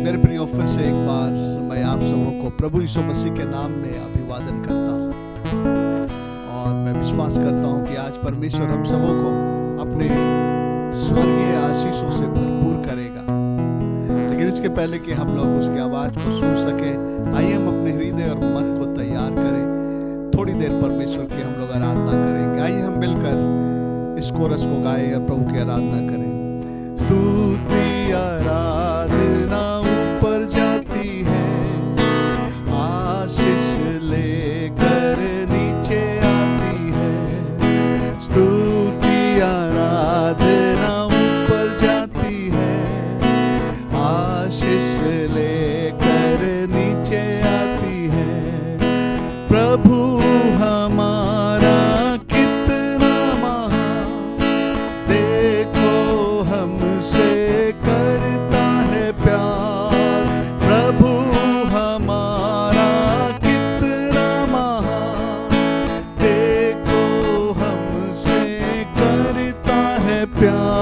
मेरे प्रियो, फिर से एक बार मैं आप सबों को प्रभु यीशु मसीह के नाम में अभिवादन करता हूँ और मैं विश्वास करता हूँ कि आज परमेश्वर हम सबों को अपने स्वर्गीय आशीषों से भरपूर करेगा। लेकिन इसके पहले कि हम लोग उसकी आवाज़ को सुन सके, आइए हम अपने हृदय और मन को तैयार करें। थोड़ी देर परमेश्वर की हम लोग आराधना करेंगे। आइए हम मिलकर इस कोरस को गाएं और प्रभु की आराधना करें। स्तुति आराधना ऊपर जाती है, आशीष लेकर नीचे आती है। स्तुति आराधना ऊपर जाती है, आशीष लेकर नीचे आती है। प्रभु हमारा कितना महान, देखो हमसे करता है प्यार। प्रभु हमारा कितना महान, देखो हमसे करता है प्यार।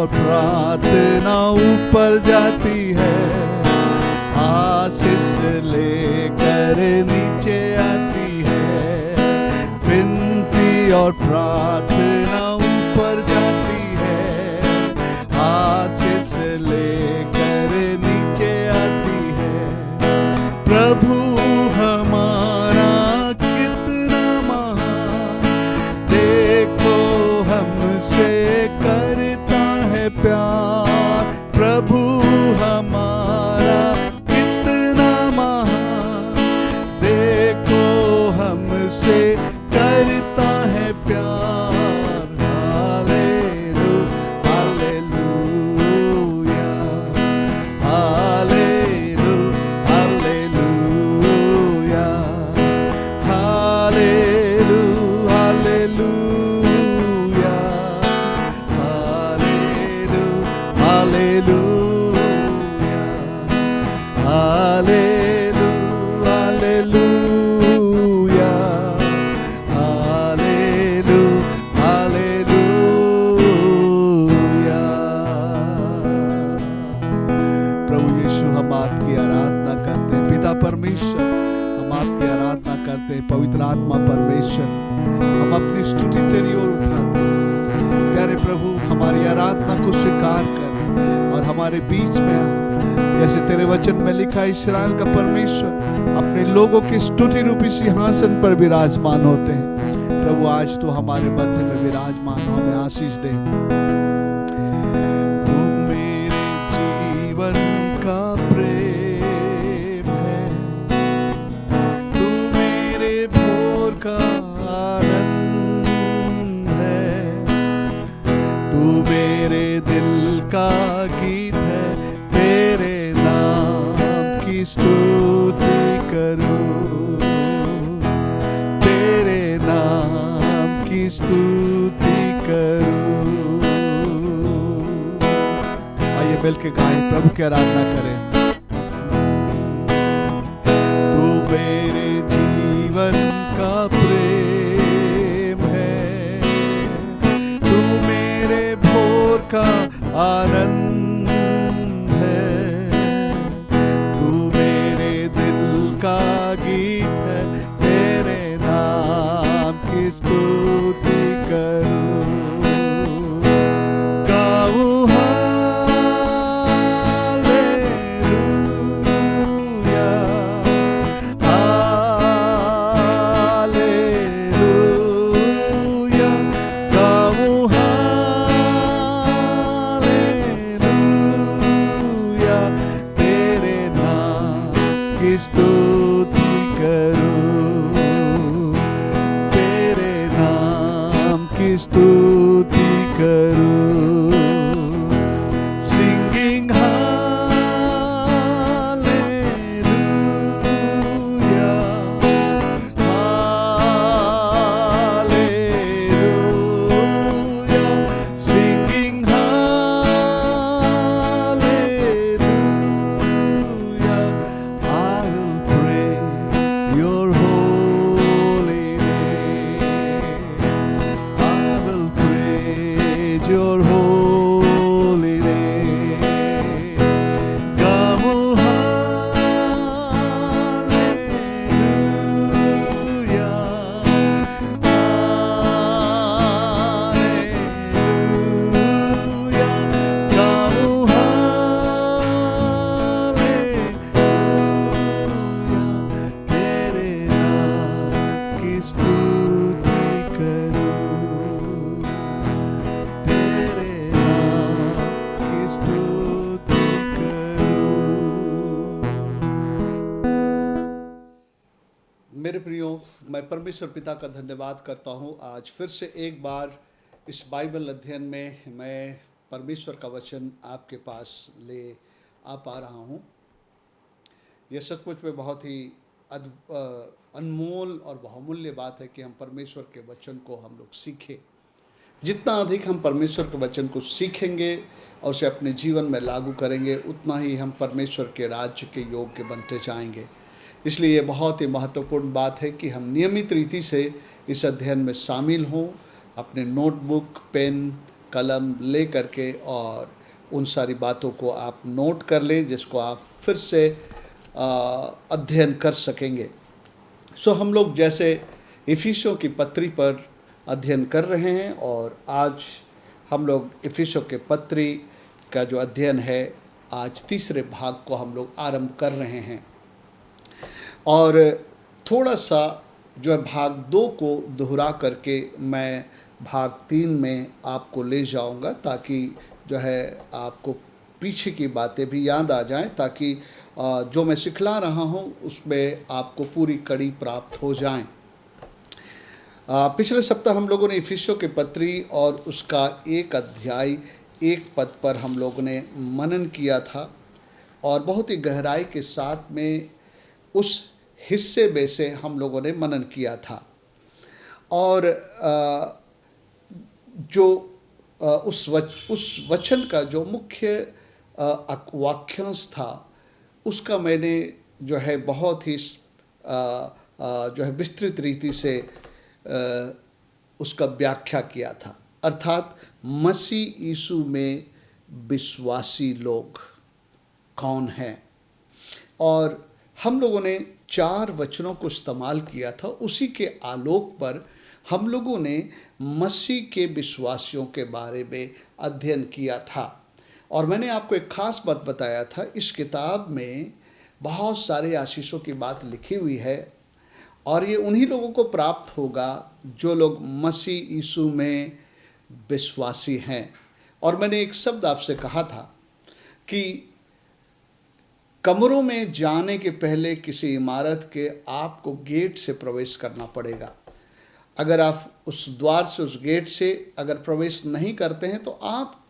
प्रार्थना ऊपर जाती है, आशीष लेकर नीचे आती है। विनती और प्रार्थना ऊपर जाती है, आशीष लेकर नीचे आती है। प्रभु हमारा कितना महान, देखो हमसे करता है प्यार। प्रभु हमारा कितना महान, देखो हमसे करता है प्यार। परमेश्वर, हम आपकी आराधना करते हैं। पवित्र आत्मा परमेश्वर, हम अपनी स्तुति तेरी ओर उठाते हैं। प्यारे प्रभु, हमारी आराधना को स्वीकार कर और हमारे बीच में आ। जैसे तेरे वचन में लिखा, इस्राएल का परमेश्वर अपने लोगों की स्तुति रूपी सिंहासन पर विराजमान होते हैं। प्रभु, आज तो हमारे मध्य में विराजमान हो, हमें आशीष दे। तू मेरे जीवन का आनंद है, तू मेरे दिल का गीत है। तेरे नाम की स्तुति करूं, तेरे नाम की स्तुति करूं। आइए मिल के गाएं, प्रभु की आराधना करें। तू मेरे जीवन का प्रेम है, तू मेरे भोर का आनंद है। तू मेरे दिल का गीत है, तेरे नाम की स्तुति करूं। गाऊं स्तुति करूं, तेरे नाम की स्तुति करूं, singing hallelujah, hallelujah, singing hallelujah. I will praise your holy name. I will praise your holy name. Come, oh, hallelujah, hallelujah. Come, oh, hallelujah. तेरे नाम की स्तुति करूं, तेरे नाम की स्तुति करूं। मेरे प्रियो, मैं परमेश्वर पिता का धन्यवाद करता हूँ। आज फिर से एक बार इस बाइबल अध्ययन में मैं परमेश्वर का वचन आपके पास ले आ पा रहा हूँ। यह सचमुच में बहुत ही अनमोल और बहुमूल्य बात है कि हम परमेश्वर के वचन को हम लोग सीखें। जितना अधिक हम परमेश्वर के वचन को सीखेंगे और उसे अपने जीवन में लागू करेंगे, उतना ही हम परमेश्वर के राज्य के योग्य बनते जाएंगे। इसलिए ये बहुत ही महत्वपूर्ण बात है कि हम नियमित रीति से इस अध्ययन में शामिल हों, अपने नोटबुक, पेन, कलम ले करके और उन सारी बातों को आप नोट कर लें, जिसको आप फिर से अध्ययन कर सकेंगे। हम लोग जैसे इफिसियों की पत्री पर अध्ययन कर रहे हैं और आज हम लोग इफिसियों के पत्री का जो अध्ययन है, आज तीसरे भाग को हम लोग आरंभ कर रहे हैं और थोड़ा सा जो है भाग 2 को दोहरा करके मैं भाग 3 में आपको ले जाऊंगा, ताकि जो है आपको पीछे की बातें भी याद आ जाएं, ताकि जो मैं सिखला रहा हूं उसमें आपको पूरी कड़ी प्राप्त हो जाएं। पिछले सप्ताह हम लोगों ने इफिसियों के पत्री और उसका 1 अध्याय 1 पद पर हम लोगों ने मनन किया था और बहुत ही गहराई के साथ में उस हिस्से में से हम लोगों ने मनन किया था और जो उस वचन का जो मुख्य वाक्यांश था उसका मैंने जो है बहुत ही जो है विस्तृत रीति से उसका व्याख्या किया था, अर्थात मसीह यीशु में विश्वासी लोग कौन हैं। और हम लोगों ने 4 वचनों को इस्तेमाल किया था। उसी के आलोक पर हम लोगों ने मसीह के विश्वासियों के बारे में अध्ययन किया था और मैंने आपको एक खास बात बताया था, इस किताब में बहुत सारे आशीषों की बात लिखी हुई है और ये उन्हीं लोगों को प्राप्त होगा जो लोग मसीह यीशु में विश्वासी हैं। और मैंने एक शब्द आपसे कहा था कि कमरों में जाने के पहले किसी इमारत के आपको गेट से प्रवेश करना पड़ेगा। अगर आप उस द्वार से, उस गेट से अगर प्रवेश नहीं करते हैं तो आप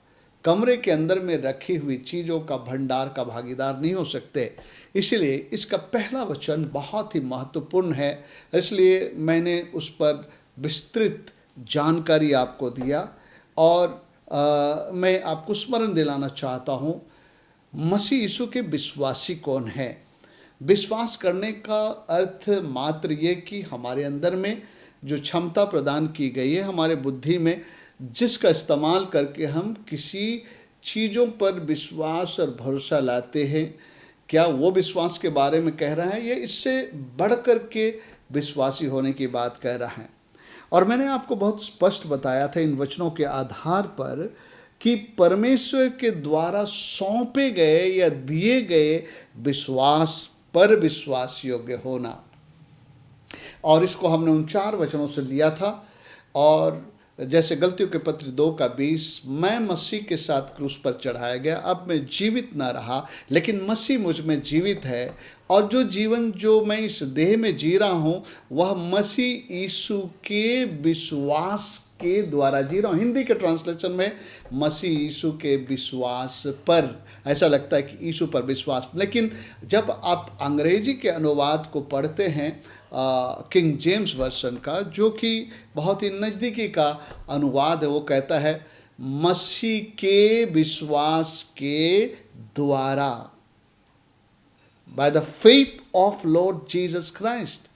कमरे के अंदर में रखी हुई चीज़ों का भंडार का भागीदार नहीं हो सकते। इसलिए इसका पहला वचन बहुत ही महत्वपूर्ण है, इसलिए मैंने उस पर विस्तृत जानकारी आपको दिया और मैं आपको स्मरण दिलाना चाहता हूँ, मसीह यीशु के विश्वासी कौन है। विश्वास करने का अर्थ मात्र ये कि हमारे अंदर में जो क्षमता प्रदान की गई है हमारे बुद्धि में, जिसका इस्तेमाल करके हम किसी चीज़ों पर विश्वास और भरोसा लाते हैं, क्या वो विश्वास के बारे में कह रहा है, ये इससे बढ़कर के विश्वासी होने की बात कह रहा है। और मैंने आपको बहुत स्पष्ट बताया था इन वचनों के आधार पर कि परमेश्वर के द्वारा सौंपे गए या दिए गए विश्वास पर विश्वास योग्य होना, और इसको हमने उन 4 वचनों से लिया था। और जैसे गलतियों के पत्र 2:20, मैं मसीह के साथ क्रूस पर चढ़ाया गया, अब मैं जीवित ना रहा लेकिन मसीह मुझ में जीवित है, और जो जीवन जो मैं इस देह में जी रहा हूँ वह मसीह यीशु के विश्वास के द्वारा जी रहा हूँ। हिंदी के ट्रांसलेशन में मसीह यीशु के विश्वास पर, ऐसा लगता है कि यीशु पर विश्वास, लेकिन जब आप अंग्रेजी के अनुवाद को पढ़ते हैं किंग जेम्स वर्सन का, जो कि बहुत ही नज़दीकी का अनुवाद है, वो कहता है मसीह के विश्वास के द्वारा, by the faith of lord Jesus Christ.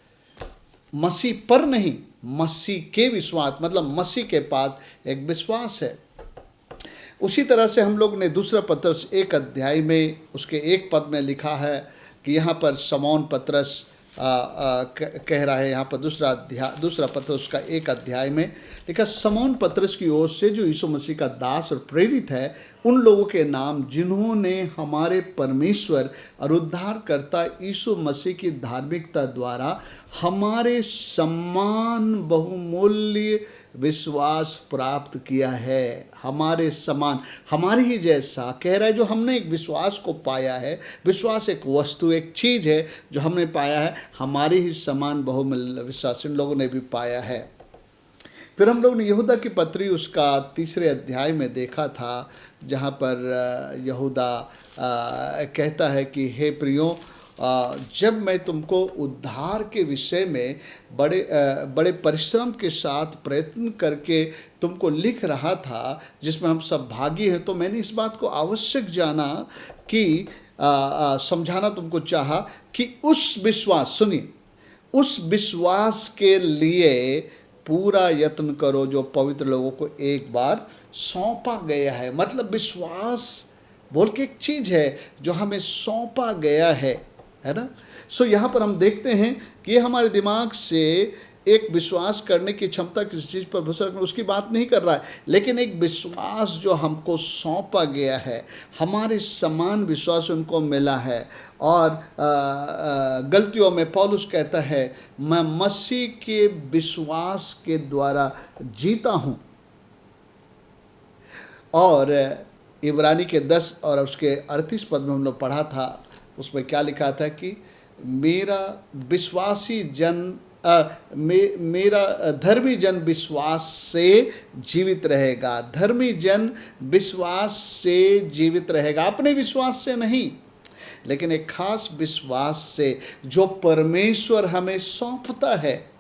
मसीह पर नहीं, मसीह के विश्वास, मतलब मसीह के पास एक विश्वास है। उसी तरह से हम लोग ने दूसरा पत्रस 1 में उसके 1 पद में लिखा है कि यहाँ पर शमौन पत्रस कह रहा है, यहाँ पर दूसरा पत्रस का 1 में लिखा, शमौन पत्रस की ओर से जो यीशु मसीह का दास और प्रेरित है, उन लोगों के नाम जिन्होंने हमारे परमेश्वर और उद्धारकर्ता यीशु मसीह की धार्मिकता द्वारा हमारे समान बहुमूल्य विश्वास प्राप्त किया है। हमारे समान, हमारे ही जैसा कह रहा है, जो हमने एक विश्वास को पाया है। विश्वास एक वस्तु, एक चीज़ है जो हमने पाया है, हमारे ही समान बहुमूल्य विश्वास इन लोगों ने भी पाया है। फिर हम लोग ने यहूदा की पत्री उसका 3 में देखा था, जहाँ पर यहूदा कहता है कि हे प्रियो, जब मैं तुमको उद्धार के विषय में बड़े परिश्रम के साथ प्रयत्न करके तुमको लिख रहा था, जिसमें हम सब भागी हैं, तो मैंने इस बात को आवश्यक जाना कि समझाना तुमको चाहा कि उस विश्वास, सुनिए, उस विश्वास के लिए पूरा यत्न करो जो पवित्र लोगों को एक बार सौंपा गया है। मतलब विश्वास बोल के एक चीज़ है जो हमें सौंपा गया है ना। सो यहाँ पर हम देखते हैं कि ये हमारे दिमाग से एक विश्वास करने की क्षमता किसी चीज़ पर भरोसा रखना, उसकी बात नहीं कर रहा है, लेकिन एक विश्वास जो हमको सौंपा गया है, हमारे समान विश्वास उनको मिला है। और गलतियों में पौलुस कहता है मैं मसीह के विश्वास के द्वारा जीता हूँ। और इब्रानी के 10 और उसके 38 पद में हम लोग पढ़ा था, उसमें क्या लिखा था कि मेरा विश्वासी जन मेरा धर्मी जन विश्वास से जीवित रहेगा। धर्मी जन विश्वास से जीवित रहेगा, अपने विश्वास से नहीं, लेकिन एक खास विश्वास से जो परमेश्वर हमें सौंपता है,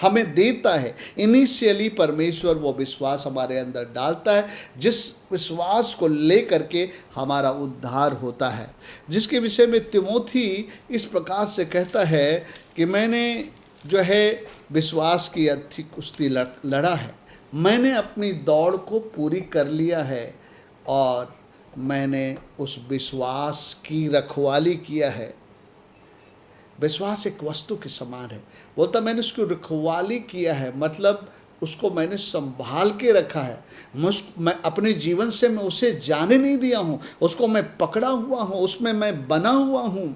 हमें देता है। इनिशियली परमेश्वर वो विश्वास हमारे अंदर डालता है, जिस विश्वास को लेकर के हमारा उद्धार होता है, जिसके विषय में तिमोथी इस प्रकार से कहता है कि मैंने जो है विश्वास की अच्छी कुश्ती लड़ा है, मैंने अपनी दौड़ को पूरी कर लिया है, और मैंने उस विश्वास की रखवाली किया है। विश्वास एक वस्तु के समान है। बोलता मैंने उसकी रखवाली किया है, मतलब उसको मैंने संभाल के रखा है। मैं अपने जीवन से मैं उसे जाने नहीं दिया हूँ, उसको मैं पकड़ा हुआ हूँ, उसमें मैं बना हुआ हूँ।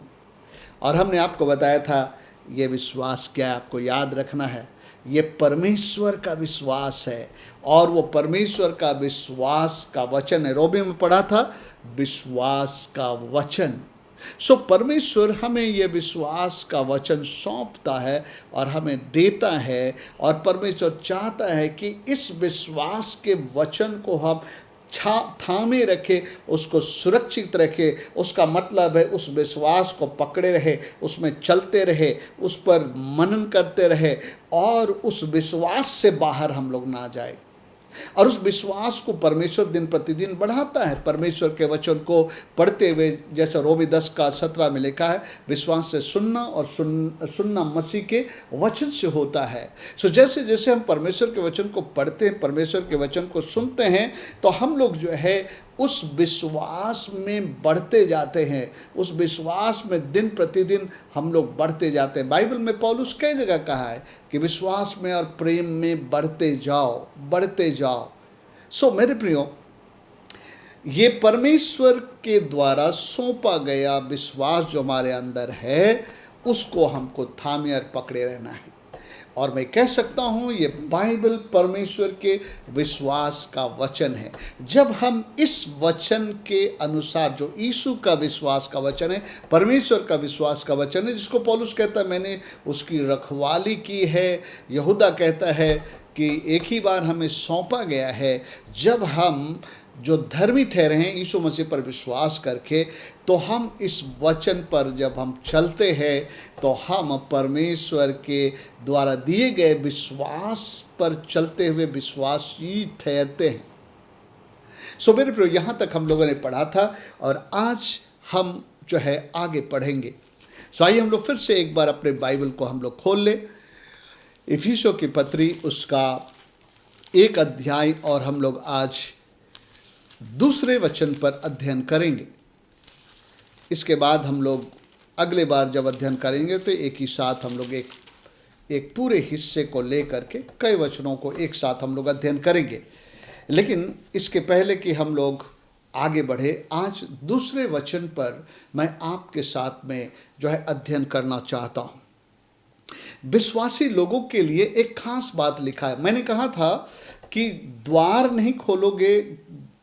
और हमने आपको बताया था ये विश्वास क्या है, आपको याद रखना है, ये परमेश्वर का विश्वास है, और वो परमेश्वर का विश्वास का वचन है। रोमी में पढ़ा था विश्वास का वचन। सो परमेश्वर हमें ये विश्वास का वचन सौंपता है और हमें देता है, और परमेश्वर चाहता है कि इस विश्वास के वचन को हम थामे रखे, उसको सुरक्षित रखे। उसका मतलब है उस विश्वास को पकड़े रहे, उसमें चलते रहे, उस पर मनन करते रहे, और उस विश्वास से बाहर हम लोग ना जाए। और उस विश्वास को परमेश्वर दिन प्रतिदिन बढ़ाता है। परमेश्वर के वचन को पढ़ते हुए, जैसा रोमी 10:17 में लिखा है, विश्वास से सुनना और सुनना मसीह के वचन से होता है। सो जैसे जैसे हम परमेश्वर के वचन को पढ़ते हैं, परमेश्वर के वचन को सुनते हैं, तो हम लोग जो है उस विश्वास में बढ़ते जाते हैं। उस विश्वास में दिन प्रतिदिन हम लोग बढ़ते जाते हैं। बाइबल में पौलुस कई जगह कहा है कि विश्वास में और प्रेम में बढ़ते जाओ, बढ़ते जाओ। सो मेरे प्रियो, ये परमेश्वर के द्वारा सौंपा गया विश्वास जो हमारे अंदर है, उसको हमको थामे और पकड़े रहना है। और मैं कह सकता हूँ ये बाइबल परमेश्वर के विश्वास का वचन है। जब हम इस वचन के अनुसार, जो यीशु का विश्वास का वचन है, परमेश्वर का विश्वास का वचन है, जिसको पौलुस कहता है मैंने उसकी रखवाली की है, यहूदा कहता है कि एक ही बार हमें सौंपा गया है, जब हम जो धर्मी ठहरे हैं यीशु मसीह पर विश्वास करके, तो हम इस वचन पर जब हम चलते हैं तो हम परमेश्वर के द्वारा दिए गए विश्वास पर चलते हुए विश्वासी ठहरते हैं। सो मेरे प्रिय, यहाँ तक हम लोगों ने पढ़ा था और आज हम जो है आगे पढ़ेंगे। सो आइए हम लोग फिर से एक बार अपने बाइबल को हम लोग खोल लें, इफिसियों की पत्री उसका 1 अध्याय, और हम लोग आज दूसरे वचन पर अध्ययन करेंगे। इसके बाद हम लोग अगले बार जब अध्ययन करेंगे तो एक ही साथ हम लोग एक पूरे हिस्से को लेकर के कई वचनों को एक साथ हम लोग अध्ययन करेंगे। लेकिन इसके पहले कि हम लोग आगे बढ़े, आज दूसरे वचन पर मैं आपके साथ में जो है अध्ययन करना चाहता हूँ। विश्वासी लोगों के लिए एक खास बात लिखा है। मैंने कहा था कि द्वार नहीं खोलोगे,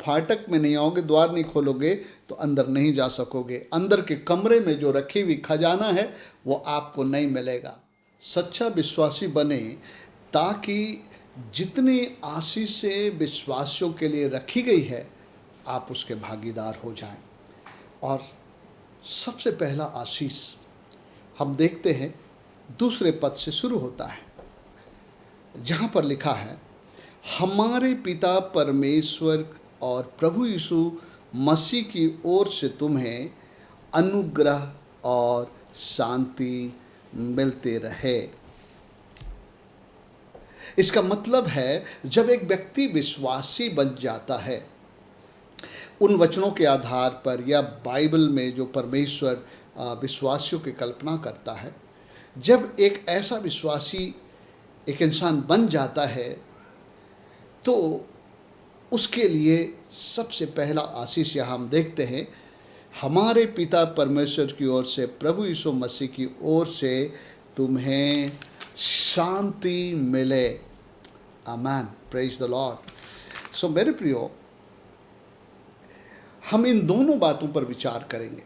फाटक में नहीं आओगे, द्वार नहीं खोलोगे तो अंदर नहीं जा सकोगे। अंदर के कमरे में जो रखी हुई खजाना है वो आपको नहीं मिलेगा। सच्चा विश्वासी बने ताकि जितनी आशीषें विश्वासियों के लिए रखी गई है आप उसके भागीदार हो जाएं। और सबसे पहला आशीष हम देखते हैं दूसरे पद से शुरू होता है, जहाँ पर लिखा है, हमारे पिता परमेश्वर और प्रभु यीशु मसीह की ओर से तुम्हें अनुग्रह और शांति मिलते रहे। इसका मतलब है जब एक व्यक्ति विश्वासी बन जाता है, उन वचनों के आधार पर या बाइबल में जो परमेश्वर विश्वासियों की कल्पना करता है, जब एक ऐसा विश्वासी एक इंसान बन जाता है तो उसके लिए सबसे पहला आशीष यहाँ हम देखते हैं, हमारे पिता परमेश्वर की ओर से, प्रभु यीशु मसीह की ओर से तुम्हें शांति मिले। आमेन, प्रेज द लॉर्ड। सो मेरे प्रियो, हम इन दोनों बातों पर विचार करेंगे,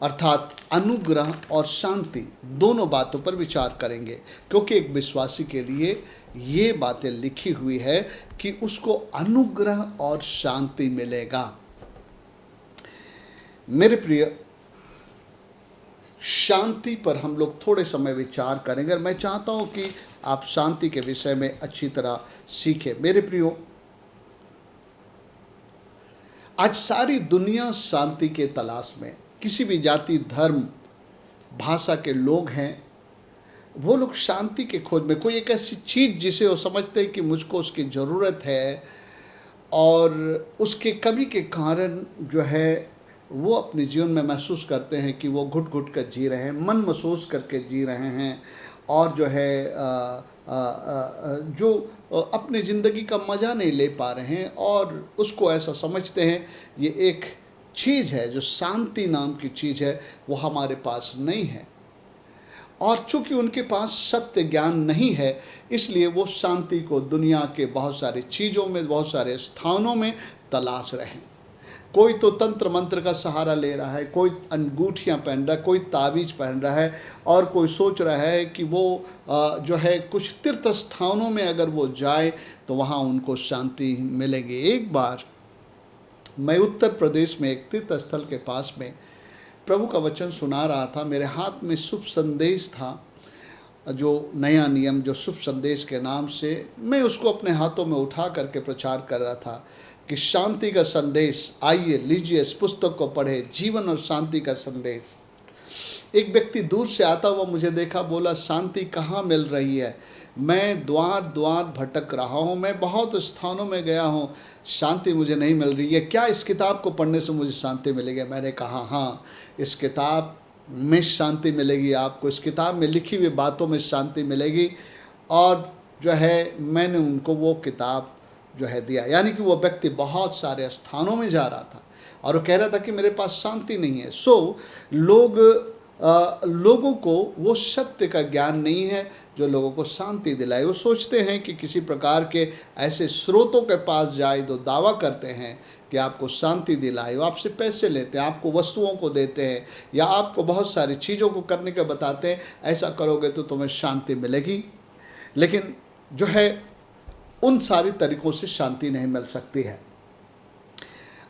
अर्थात अनुग्रह और शांति, दोनों बातों पर विचार करेंगे, क्योंकि एक विश्वासी के लिए ये बातें लिखी हुई है कि उसको अनुग्रह और शांति मिलेगा। मेरे प्रिय, शांति पर हम लोग थोड़े समय विचार करेंगे और मैं चाहता हूं कि आप शांति के विषय में अच्छी तरह सीखें। मेरे प्रियो, आज सारी दुनिया शांति के तलाश में, किसी भी जाति, धर्म, भाषा के लोग हैं, वो लोग शांति के खोज में, कोई एक ऐसी चीज़ जिसे वो समझते हैं कि मुझको उसकी ज़रूरत है और उसके कमी के कारण जो है वो अपने जीवन में महसूस करते हैं कि वो घुट घुट कर जी रहे हैं, मन महसूस करके जी रहे हैं, और जो है जो अपनी ज़िंदगी का मज़ा नहीं ले पा रहे हैं, और उसको ऐसा समझते हैं ये एक चीज़ है जो शांति नाम की चीज़ है, वो हमारे पास नहीं है। और चूंकि उनके पास सत्य ज्ञान नहीं है, इसलिए वो शांति को दुनिया के बहुत सारी चीज़ों में, बहुत सारे स्थानों में तलाश रहे हैं। कोई तो तंत्र मंत्र का सहारा ले रहा है, कोई अंगूठियाँ पहन रहा है, कोई ताबीज़ पहन रहा है, और कोई सोच रहा है कि वो जो है कुछ तीर्थ स्थानों में अगर वो जाए तो वहाँ उनको शांति मिलेगी। एक बार मैं उत्तर प्रदेश में एक तीर्थ स्थल के पास में प्रभु का वचन सुना रहा था। मेरे हाथ में शुभ संदेश था, जो नया नियम, जो शुभ संदेश के नाम से, मैं उसको अपने हाथों में उठा करके प्रचार कर रहा था कि शांति का संदेश, आइए लीजिए इस पुस्तक को पढ़े, जीवन और शांति का संदेश। एक व्यक्ति दूर से आता हुआ मुझे देखा, बोला शांति कहाँ मिल रही है? मैं द्वार द्वार भटक रहा हूँ, मैं बहुत स्थानों में गया हूँ, शांति मुझे नहीं मिल रही है, क्या इस किताब को पढ़ने से मुझे शांति मिलेगी? मैंने कहा हाँ, इस किताब में शांति मिलेगी आपको, इस किताब में लिखी हुई बातों में शांति मिलेगी। और जो है मैंने उनको वो किताब जो है दिया। यानी कि वो व्यक्ति बहुत सारे स्थानों में जा रहा था और वो कह रहा था कि मेरे पास शांति नहीं है। लोग लोगों को वो सत्य का ज्ञान नहीं है जो लोगों को शांति दिलाए। वो सोचते हैं कि किसी प्रकार के ऐसे स्रोतों के पास जाए तो दावा करते हैं कि आपको शांति दिलाए। वो आपसे पैसे लेते हैं, आपको वस्तुओं को देते हैं, या आपको बहुत सारी चीज़ों को करने के बताते हैं, ऐसा करोगे तो तुम्हें शांति मिलेगी। लेकिन जो है उन सारी तरीक़ों से शांति नहीं मिल सकती है।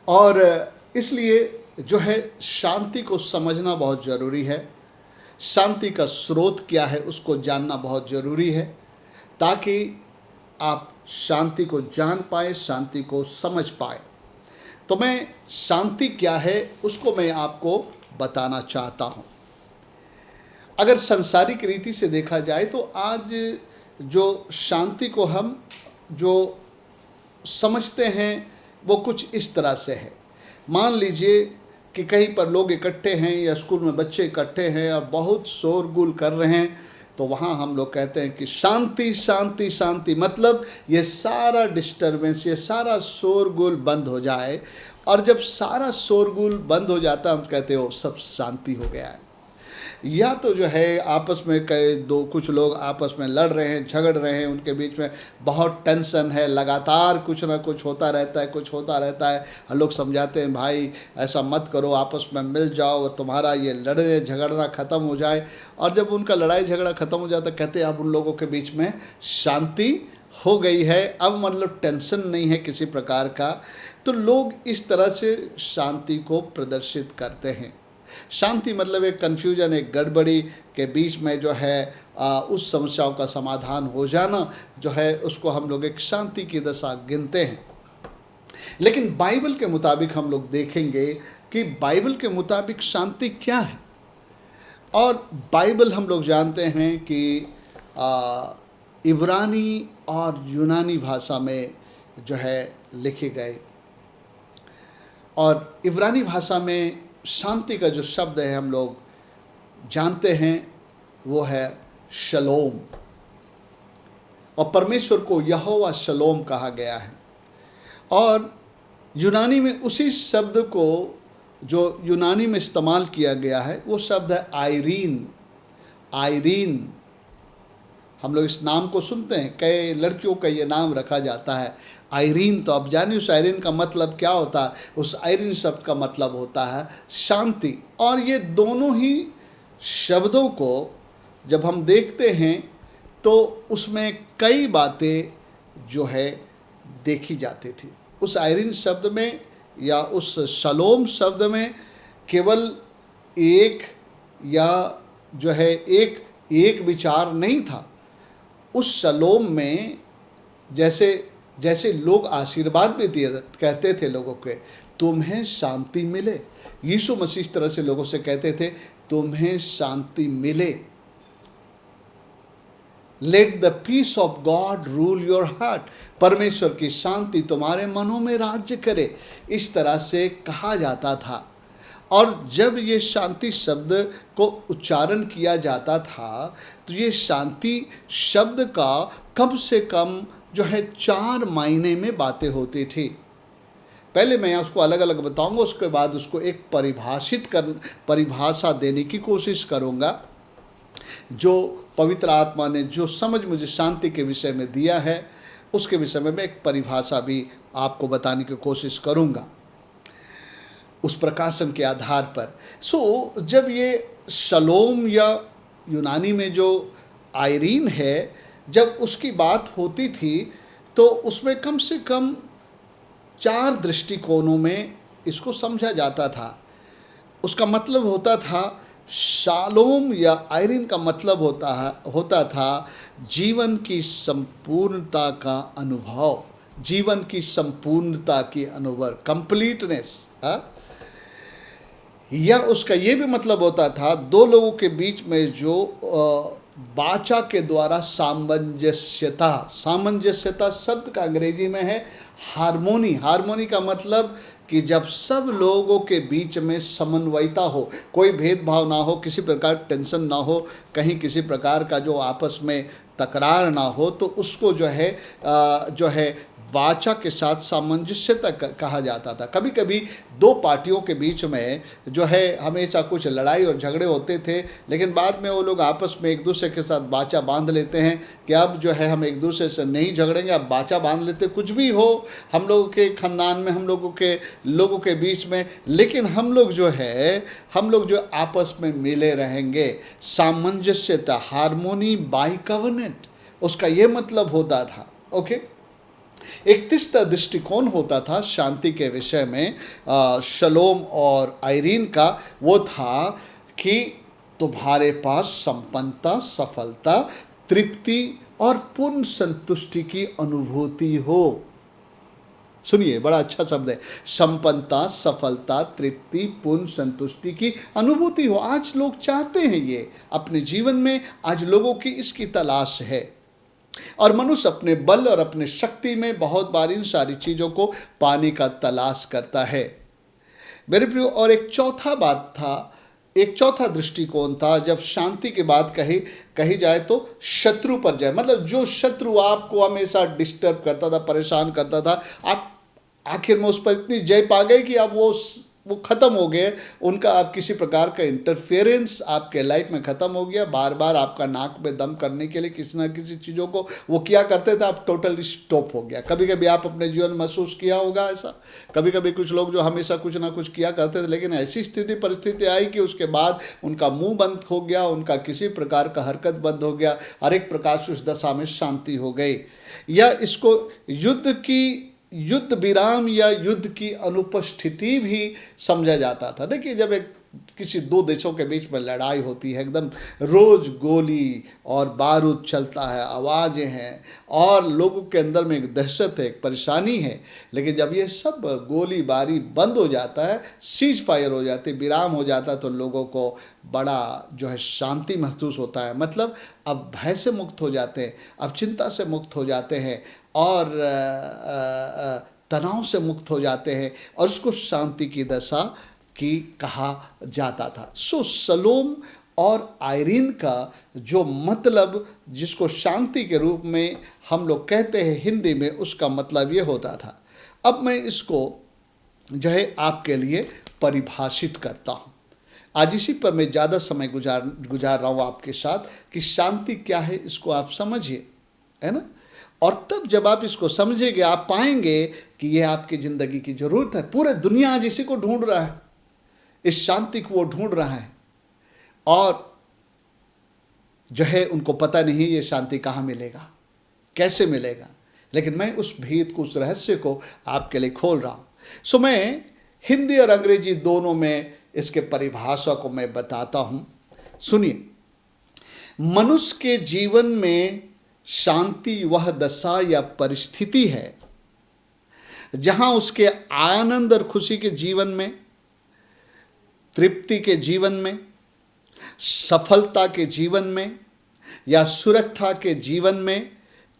और इसलिए जो है शांति को समझना बहुत ज़रूरी है। शांति का स्रोत क्या है उसको जानना बहुत ज़रूरी है, ताकि आप शांति को जान पाए, शांति को समझ पाए। तो मैं शांति क्या है उसको मैं आपको बताना चाहता हूँ। अगर संसारिक रीति से देखा जाए तो आज जो शांति को हम जो समझते हैं वो कुछ इस तरह से है। मान लीजिए कि कहीं पर लोग इकट्ठे हैं या स्कूल में बच्चे इकट्ठे हैं और बहुत शोरगुल कर रहे हैं, तो वहाँ हम लोग कहते हैं कि शांति शांति शांति, मतलब ये सारा डिस्टर्बेंस, ये सारा शोरगुल बंद हो जाए। और जब सारा शोरगुल बंद हो जाता है हम कहते हो सब शांति हो गया है। या तो जो है आपस में कुछ लोग आपस में लड़ रहे हैं, झगड़ रहे हैं, उनके बीच में बहुत टेंशन है, लगातार कुछ ना कुछ होता रहता है, कुछ होता रहता है। हम लोग समझाते हैं भाई ऐसा मत करो, आपस में मिल जाओ और तुम्हारा ये लड़ने झगड़ना ख़त्म हो जाए। और जब उनका लड़ाई झगड़ा ख़त्म हो जाता कहते हैं अब उन लोगों के बीच में शांति हो गई है, अब मतलब टेंशन नहीं है किसी प्रकार का। तो लोग इस तरह से शांति को प्रदर्शित करते हैं। शांति मतलब एक कन्फ्यूजन, एक गड़बड़ी के बीच में जो है उस समस्याओं का समाधान हो जाना, जो है उसको हम लोग एक शांति की दशा गिनते हैं। लेकिन बाइबल के मुताबिक हम लोग देखेंगे कि बाइबल के मुताबिक शांति क्या है। और बाइबल हम लोग जानते हैं कि इब्रानी और यूनानी भाषा में जो है लिखे गए। और इब्रानी भाषा में शांति का जो शब्द है हम लोग जानते हैं वो है शलोम, और परमेश्वर को यहोवा शलोम कहा गया है। और यूनानी में उसी शब्द को जो यूनानी में इस्तेमाल किया गया है वो शब्द है आयरीन। आयरीन, हम लोग इस नाम को सुनते हैं, कई लड़कियों का ये नाम रखा जाता है आयरीन। तो अब जानिए उस आयरीन का मतलब क्या होता है। उस आयरीन शब्द का मतलब होता है शांति। और ये दोनों ही शब्दों को जब हम देखते हैं तो उसमें कई बातें जो है देखी जाती थी। उस आयरीन शब्द में या उस शलोम शब्द में केवल एक या जो है एक विचार नहीं था। उस शलोम में जैसे लोग आशीर्वाद भी दिए कहते थे लोगों के, तुम्हें शांति मिले। यीशु मसीह इस तरह से लोगों से कहते थे, तुम्हें शांति मिले। Let the peace of God rule your heart, परमेश्वर की शांति तुम्हारे मनों में राज्य करे, इस तरह से कहा जाता था। और जब ये शांति शब्द को उच्चारण किया जाता था तो ये शांति शब्द का कम से कम जो है 4 मायने में बातें होती थी। पहले मैं उसको अलग अलग बताऊंगा, उसके बाद उसको एक परिभाषा देने की कोशिश करूंगा। जो पवित्र आत्मा ने जो समझ मुझे शांति के विषय में दिया है उसके विषय में मैं एक परिभाषा भी आपको बताने की कोशिश करूंगा उस प्रकाशन के आधार पर। जब ये शलोम या यूनानी में जो आयरीन है, जब उसकी बात होती थी तो उसमें कम से कम 4 दृष्टिकोणों में इसको समझा जाता था। उसका मतलब होता था, शालोम या आयरीन का मतलब होता था जीवन की संपूर्णता का अनुभव, जीवन की संपूर्णता की अनुभव, कंप्लीटनेस। या उसका ये भी मतलब होता था 2 लोगों के बीच में जो वाचा के द्वारा सामंजस्यता। सामंजस्यता शब्द का अंग्रेजी में है हार्मोनी। हार्मोनी का मतलब कि जब सब लोगों के बीच में समन्वयता हो, कोई भेदभाव ना हो, किसी प्रकार टेंशन ना हो, कहीं किसी प्रकार का जो आपस में तकरार ना हो, तो उसको जो है वाचा के साथ सामंजस्यता कहा जाता था। कभी कभी दो पार्टियों के बीच में जो है हमेशा कुछ लड़ाई और झगड़े होते थे, लेकिन बाद में वो लोग आपस में एक दूसरे के साथ वाचा बांध लेते हैं कि अब जो है हम एक दूसरे से नहीं झगड़ेंगे, अब वाचा बांध लेते, कुछ भी हो हम लोगों के खानदान में, हम लोगों के बीच में, लेकिन हम लोग जो आपस में मिले रहेंगे। सामंजस्यता, हार्मोनी बाय कवनेंट, उसका ये मतलब होता था। ओके, एक तीसरा दृष्टिकोण होता था शांति के विषय में शलोम और आयरीन का, वो था कि तुम्हारे पास संपन्नता, सफलता, तृप्ति और पूर्ण संतुष्टि की अनुभूति हो। सुनिए, बड़ा अच्छा शब्द है, संपन्नता, सफलता, तृप्ति, पूर्ण संतुष्टि की अनुभूति हो। आज लोग चाहते हैं ये अपने जीवन में, आज लोगों की इसकी तलाश है, और मनुष्य अपने बल और अपने शक्ति में बहुत बार इन सारी चीजों को पाने का तलाश करता है मेरे प्रियो। और एक चौथा दृष्टिकोण था, जब शांति की बात कही जाए तो शत्रु पर जय, मतलब जो शत्रु आपको हमेशा डिस्टर्ब करता था, परेशान करता था, आप आखिर में उस पर इतनी जय पा गए कि अब वो खत्म हो गए, उनका आप किसी प्रकार का इंटरफेरेंस आपके लाइफ में खत्म हो गया। बार बार आपका नाक में दम करने के लिए किसी ना किसी चीज़ों को वो क्या करते थे, आप टोटली स्टॉप हो गया। कभी कभी आप अपने जीवन में महसूस किया होगा ऐसा, कभी कभी कुछ लोग जो हमेशा कुछ ना कुछ किया करते थे, लेकिन ऐसी परिस्थिति आई कि उसके बाद उनका मुंह बंद हो गया, उनका किसी प्रकार का हरकत बंद हो गया, हर एक प्रकार से उस दशा में शांति हो गई। या इसको युद्ध विराम या युद्ध की अनुपस्थिति भी समझा जाता था। देखिए, जब किसी दो देशों के बीच में लड़ाई होती है, एकदम रोज गोली और बारूद चलता है, आवाज़ें हैं और लोगों के अंदर में एक दहशत है, एक परेशानी है, लेकिन जब ये सब गोली बारी बंद हो जाता है, सीज फायर हो जाती है, विराम हो जाता है, तो लोगों को बड़ा जो है शांति महसूस होता है। मतलब अब भय से मुक्त हो जाते हैं, अब चिंता से मुक्त हो जाते हैं और तनाव से मुक्त हो जाते हैं, और उसको शांति की दशा की कहा जाता था। सो सलोम और आयरीन का जो मतलब, जिसको शांति के रूप में हम लोग कहते हैं हिंदी में, उसका मतलब ये होता था। अब मैं इसको जो है आपके लिए परिभाषित करता हूँ। आज इसी पर मैं ज़्यादा समय गुजार रहा हूँ आपके साथ कि शांति क्या है, इसको आप समझिए, है ना। और तब जब आप इसको समझेंगे, आप पाएंगे कि यह आपकी ज़िंदगी की ज़रूरत है। पूरे दुनिया आज इसी को ढूंढ रहा है, इस शांति को वो ढूंढ रहा है, और जो है उनको पता नहीं ये शांति कहाँ मिलेगा, कैसे मिलेगा, लेकिन मैं उस भेद को, उस रहस्य को आपके लिए खोल रहा हूँ। सो मैं हिंदी और अंग्रेजी दोनों में इसके परिभाषा को मैं बताता हूँ। सुनिए, मनुष्य के जीवन में शांति वह दशा या परिस्थिति है जहां उसके आनंद और खुशी के जीवन में, तृप्ति के जीवन में, सफलता के जीवन में या सुरक्षा के जीवन में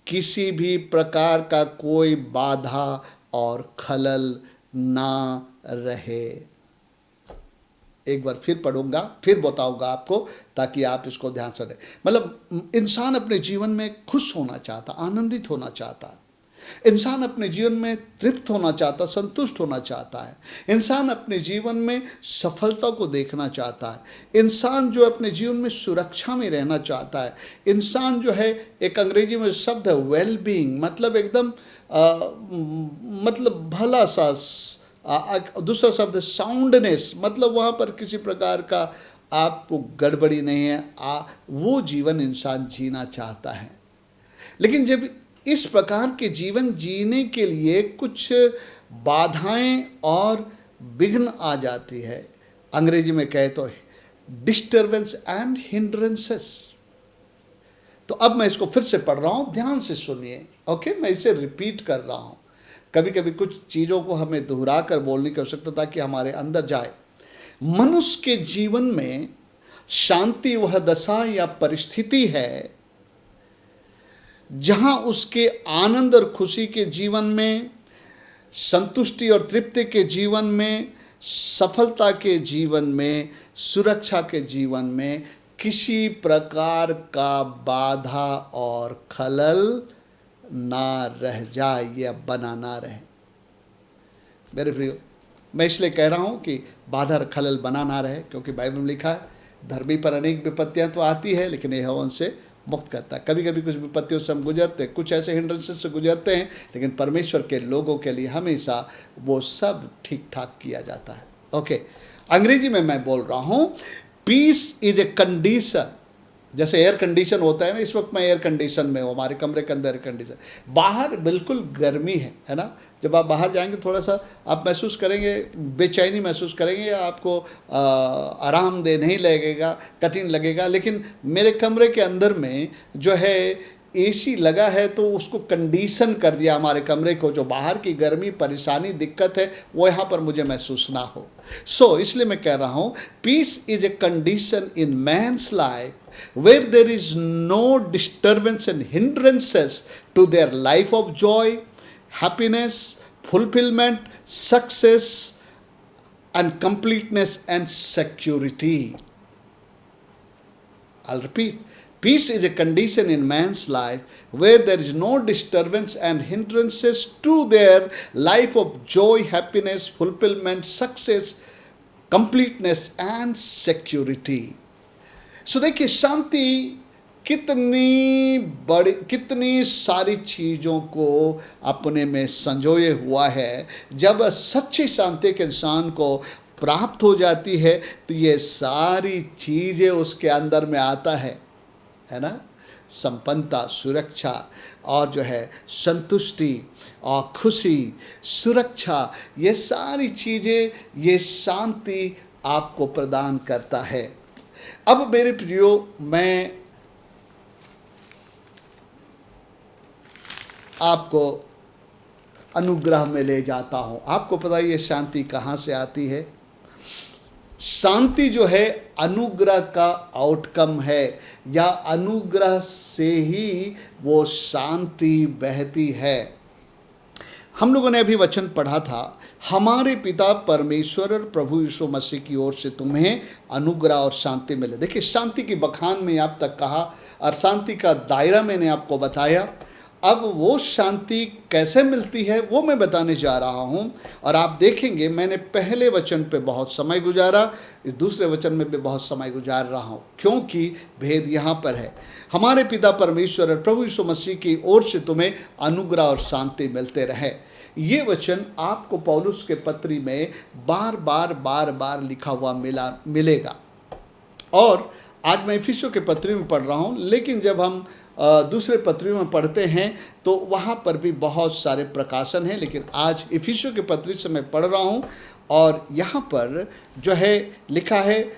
किसी भी प्रकार का कोई बाधा और खलल ना रहे। एक बार फिर पढ़ूंगा, फिर बताऊंगा आपको, ताकि आप इसको ध्यान से रखें। मतलब इंसान अपने जीवन में खुश होना चाहता, आनंदित होना चाहता है, इंसान अपने जीवन में तृप्त होना चाहता, संतुष्ट होना चाहता है, इंसान अपने जीवन में सफलता को देखना चाहता है, इंसान जो अपने जीवन में सुरक्षा में रहना चाहता है, इंसान जो है, एक अंग्रेजी में शब्द है वेल बीइंग, मतलब एकदम मतलब भला सा, दूसरा शब्द साउंडनेस, मतलब वहाँ पर किसी प्रकार का आपको गड़बड़ी नहीं है, वो जीवन इंसान जीना चाहता है। लेकिन जब इस प्रकार के जीवन जीने के लिए कुछ बाधाएं और विघ्न आ जाती है, अंग्रेजी में कहे तो डिस्टर्बेंस एंड हिंड्रेंसेस। तो अब मैं इसको फिर से पढ़ रहा हूँ, ध्यान से सुनिए। ओके, मैं इसे रिपीट कर रहा हूँ। कभी कभी कुछ चीज़ों को हमें दोहरा कर बोलने की आवश्यकता ताकि हमारे अंदर जाए। मनुष्य के जीवन में शांति वह दशा या परिस्थिति है जहां उसके आनंद और खुशी के जीवन में, संतुष्टि और तृप्ति के जीवन में, सफलता के जीवन में, सुरक्षा के जीवन में किसी प्रकार का बाधा और खलल ना रह जाए, ये अब बना ना रहे। मेरे प्रियो, मैं इसलिए कह रहा हूँ कि बाधा और खलल बना ना रहे, क्योंकि बाइबल में लिखा है धर्मी पर अनेक विपत्तियाँ तो आती है, लेकिन यह उनसे मुक्त करता है। कभी कभी कुछ विपत्तियों से हम गुजरते हैं, कुछ ऐसे हिंड्रेंसेस से गुजरते हैं, लेकिन परमेश्वर के लोगों के लिए हमेशा वो सब ठीक ठाक किया जाता है। ओके, अंग्रेजी में मैं बोल रहा हूँ, पीस इज ए कंडीशन। जैसे एयर कंडीशन होता है ना, इस वक्त मैं एयर कंडीशन में हूँ, हमारे कमरे के अंदर एयर कंडीशन, बाहर बिल्कुल गर्मी है ना। जब आप बाहर जाएंगे थोड़ा सा आप महसूस करेंगे, बेचैनी महसूस करेंगे, आपको आरामदेह नहीं लगेगा, कठिन लगेगा। लेकिन मेरे कमरे के अंदर में जो है एसी लगा है, तो उसको कंडीशन कर दिया हमारे कमरे को, जो बाहर की गर्मी, परेशानी, दिक्कत है वो यहाँ पर मुझे महसूस ना हो। इसलिए मैं कह रहा हूँ, peace is a condition in man's life where there is no disturbance and hindrances to their life of joy, happiness, fulfillment, success, and completeness and security. I'll repeat. Peace is a condition in man's life where there is no disturbance and hindrances to their life of joy, happiness, fulfillment, success, completeness, and security. देखिए, शांति कितनी बड़ी, कितनी सारी चीज़ों को अपने में संजोए हुआ है। जब सच्ची शांति के इंसान को प्राप्त हो जाती है, तो ये सारी चीज़ें उसके अंदर में आता है ना। संपन्नता, सुरक्षा और जो है संतुष्टि और खुशी, सुरक्षा, ये सारी चीज़ें ये शांति आपको प्रदान करता है। अब मेरे प्रियो, मैं आपको अनुग्रह में ले जाता हूं। आपको पता है ये शांति कहां से आती है? शांति जो है अनुग्रह का आउटकम है, या अनुग्रह से ही वो शांति बहती है। हम लोगों ने अभी वचन पढ़ा था, हमारे पिता परमेश्वर और प्रभु यीशु मसीह की ओर से तुम्हें अनुग्रह और शांति मिले। देखिए, शांति की बखान में आप तक कहा और शांति का दायरा मैंने आपको बताया। अब वो शांति कैसे मिलती है वो मैं बताने जा रहा हूँ। और आप देखेंगे, मैंने पहले वचन पे बहुत समय गुजारा, इस दूसरे वचन में भी बहुत समय गुजार रहा हूँ, क्योंकि भेद यहाँ पर है। हमारे पिता परमेश्वर और प्रभु यीशु मसीह की ओर से तुम्हें अनुग्रह और शांति मिलते रहे। ये वचन आपको पौलुस के पत्री में बार बार लिखा हुआ मिलेगा। और आज मैं इफिसियों के पत्री में पढ़ रहा हूँ, लेकिन जब हम दूसरे पत्रियों में पढ़ते हैं तो वहाँ पर भी बहुत सारे प्रकाशन हैं, लेकिन आज इफिसियों के पत्री से मैं पढ़ रहा हूँ। और यहाँ पर जो है लिखा है,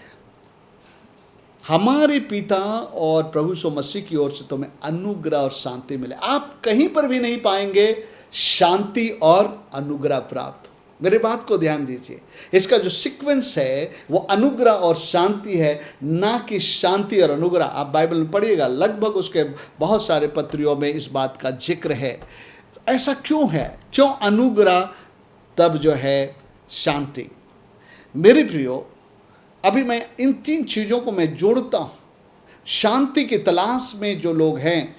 हमारे पिता और प्रभु यीशु मसीह की ओर से तुम्हें अनुग्रह और शांति मिले। आप कहीं पर भी नहीं पाएंगे शांति और अनुग्रह प्राप्त। मेरे बात को ध्यान दीजिए, इसका जो सीक्वेंस है वो अनुग्रह और शांति है, ना कि शांति और अनुग्रह। आप बाइबल में पढ़िएगा, लगभग उसके बहुत सारे पत्रियों में इस बात का जिक्र है। ऐसा क्यों है? क्यों अनुग्रह तब जो है शांति? मेरे प्रियो, अभी मैं इन तीन चीज़ों को मैं जोड़ता हूँ। शांति की तलाश में जो लोग हैं,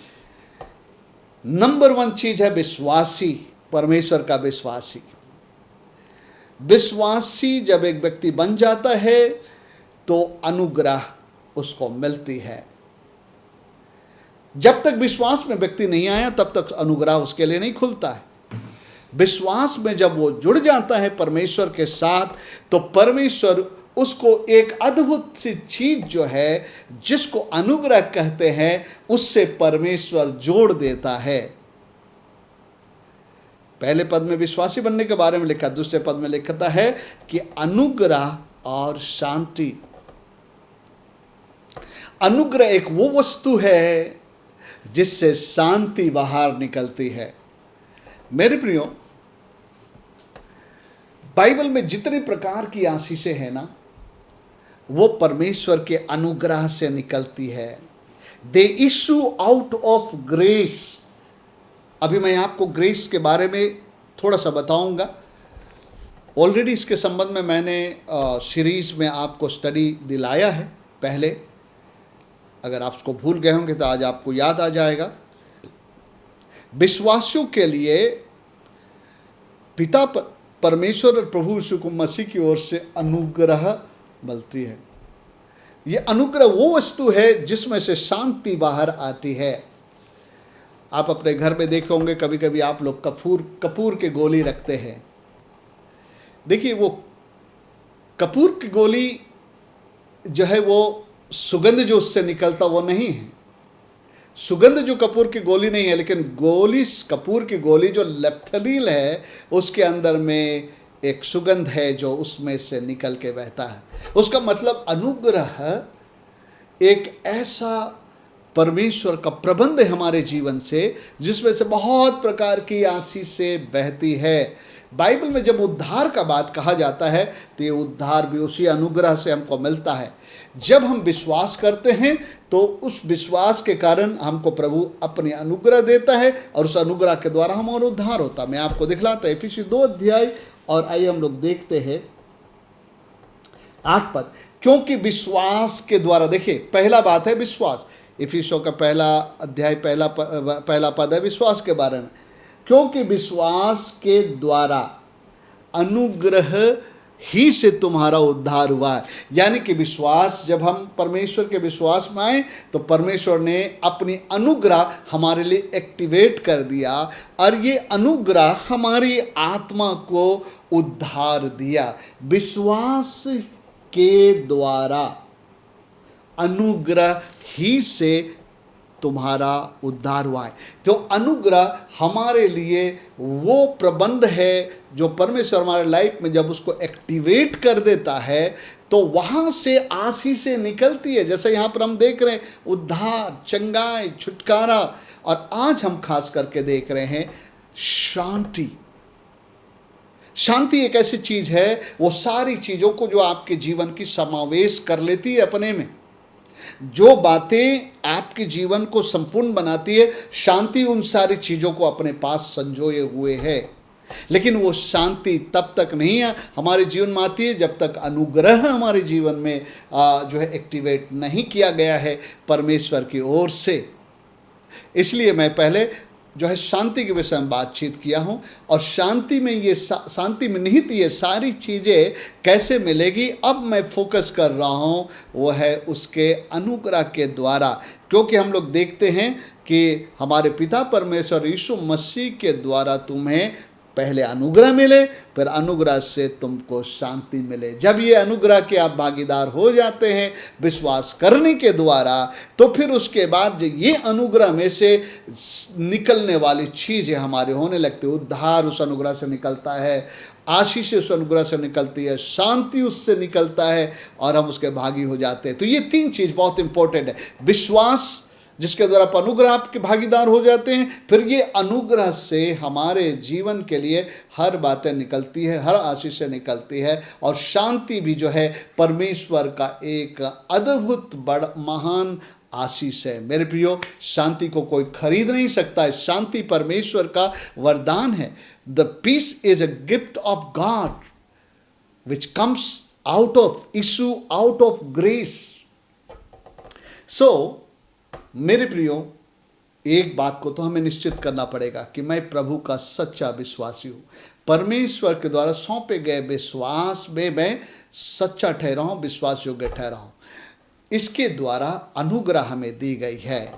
नंबर 1 चीज़ है विश्वासी, परमेश्वर का विश्वासी। विश्वासी जब एक व्यक्ति बन जाता है तो अनुग्रह उसको मिलती है। जब तक विश्वास में व्यक्ति नहीं आया तब तक अनुग्रह उसके लिए नहीं खुलता है। विश्वास में जब वो जुड़ जाता है परमेश्वर के साथ, तो परमेश्वर उसको एक अद्भुत सी चीज जो है, जिसको अनुग्रह कहते हैं, उससे परमेश्वर जोड़ देता है। पहले पद में विश्वासी बनने के बारे में लिखा, दूसरे पद में लिखता है कि अनुग्रह और शांति। अनुग्रह एक वो वस्तु है जिससे शांति बाहर निकलती है। मेरे प्रियो, बाइबल में जितने प्रकार की आशीषें हैं ना, वो परमेश्वर के अनुग्रह से निकलती है। They issue out of grace. अभी मैं आपको ग्रेस के बारे में थोड़ा सा बताऊंगा। ऑलरेडी इसके संबंध में मैंने सीरीज में आपको स्टडी दिलाया है पहले। अगर आप उसको भूल गए होंगे तो आज आपको याद आ जाएगा। विश्वासियों के लिए पिता परमेश्वर और प्रभु यीशु मसीह की ओर से अनुग्रह मिलती है। ये अनुग्रह वो वस्तु है जिसमें से शांति बाहर आती है। आप अपने घर में देखे होंगे, कभी कभी आप लोग कपूर की गोली रखते हैं। देखिए, वो कपूर की गोली जो है, वो सुगंध जो उससे निकलता वो नहीं है। सुगंध जो कपूर की गोली नहीं है, लेकिन कपूर की गोली जो लेप्थलीन है, उसके अंदर में एक सुगंध है जो उसमें से निकल के बहता है। उसका मतलब अनुग्रह एक ऐसा परमेश्वर का प्रबंध है हमारे जीवन से, जिसमें से बहुत प्रकार की आशीषें बहती है। बाइबल में जब उद्धार का बात कहा जाता है तो ये उद्धार भी उसी अनुग्रह से हमको मिलता है। जब हम विश्वास करते हैं तो उस विश्वास के कारण हमको प्रभु अपनी अनुग्रह देता है और उस अनुग्रह के द्वारा हमारा उद्धार होता है। मैं आपको दिखलाता हूं इफिसी 2 अध्याय, और आइए हम लोग देखते हैं 8 पद। क्योंकि विश्वास के द्वारा, देखिए पहला बात है विश्वास। इफिसियों का पहला अध्याय पहला पद है विश्वास के बारे में। क्योंकि विश्वास के द्वारा अनुग्रह ही से तुम्हारा उद्धार हुआ है। यानी कि विश्वास, जब हम परमेश्वर के विश्वास में आए तो परमेश्वर ने अपनी अनुग्रह हमारे लिए एक्टिवेट कर दिया, और ये अनुग्रह हमारी आत्मा को उद्धार दिया। विश्वास के द्वारा अनुग्रह ही से तुम्हारा उद्धार हुआ है। तो अनुग्रह हमारे लिए वो प्रबंध है जो परमेश्वर हमारे लाइफ में जब उसको एक्टिवेट कर देता है तो वहाँ से आशीषें निकलती है। जैसे यहाँ पर हम देख रहे हैं उद्धार, चंगाई, छुटकारा, और आज हम खास करके देख रहे हैं शांति। शांति एक ऐसी चीज है, वो सारी चीजों को जो आपके जीवन की समावेश कर लेती है अपने में। जो बातें आपके जीवन को संपूर्ण बनाती है, शांति उन सारी चीजों को अपने पास संजोए हुए है। लेकिन वो शांति तब तक नहीं है हमारे जीवन में आती है जब तक अनुग्रह हमारे जीवन में जो है एक्टिवेट नहीं किया गया है परमेश्वर की ओर से। इसलिए मैं पहले जो है शांति के विषय में बातचीत किया हूँ, और शांति में निहित ये सारी चीज़ें कैसे मिलेगी, अब मैं फोकस कर रहा हूँ वो है उसके अनुग्रह के द्वारा। क्योंकि हम लोग देखते हैं कि हमारे पिता परमेश्वर यीशु मसीह के द्वारा तुम्हें पहले अनुग्रह मिले, फिर अनुग्रह से तुमको शांति मिले। जब ये अनुग्रह के आप भागीदार हो जाते हैं विश्वास करने के द्वारा, तो फिर उसके बाद ये अनुग्रह में से निकलने वाली चीज़ें हमारे होने लगती है। उद्धार उस अनुग्रह से निकलता है, आशीष उस अनुग्रह से निकलती है, शांति उससे निकलता है, और हम उसके भागी हो जाते हैं। तो ये 3 चीज़ बहुत इंपॉर्टेंट है। विश्वास जिसके द्वारा आप अनुग्रह आपके भागीदार हो जाते हैं, फिर ये अनुग्रह से हमारे जीवन के लिए हर बातें निकलती है, हर आशीष से निकलती है, और शांति भी जो है परमेश्वर का एक अद्भुत बड़ा महान आशीष है। मेरे प्रियो, शांति को कोई खरीद नहीं सकता है। शांति परमेश्वर का वरदान है। The peace is a gift of God which comes out of grace. So मेरे प्रियो, एक बात को तो हमें निश्चित करना पड़ेगा कि मैं प्रभु का सच्चा विश्वासी हूँ। परमेश्वर के द्वारा सौंपे गए विश्वास में मैं सच्चा ठहरा हूँ, विश्वास योग्य ठहरा हूँ। इसके द्वारा अनुग्रह हमें दी गई है,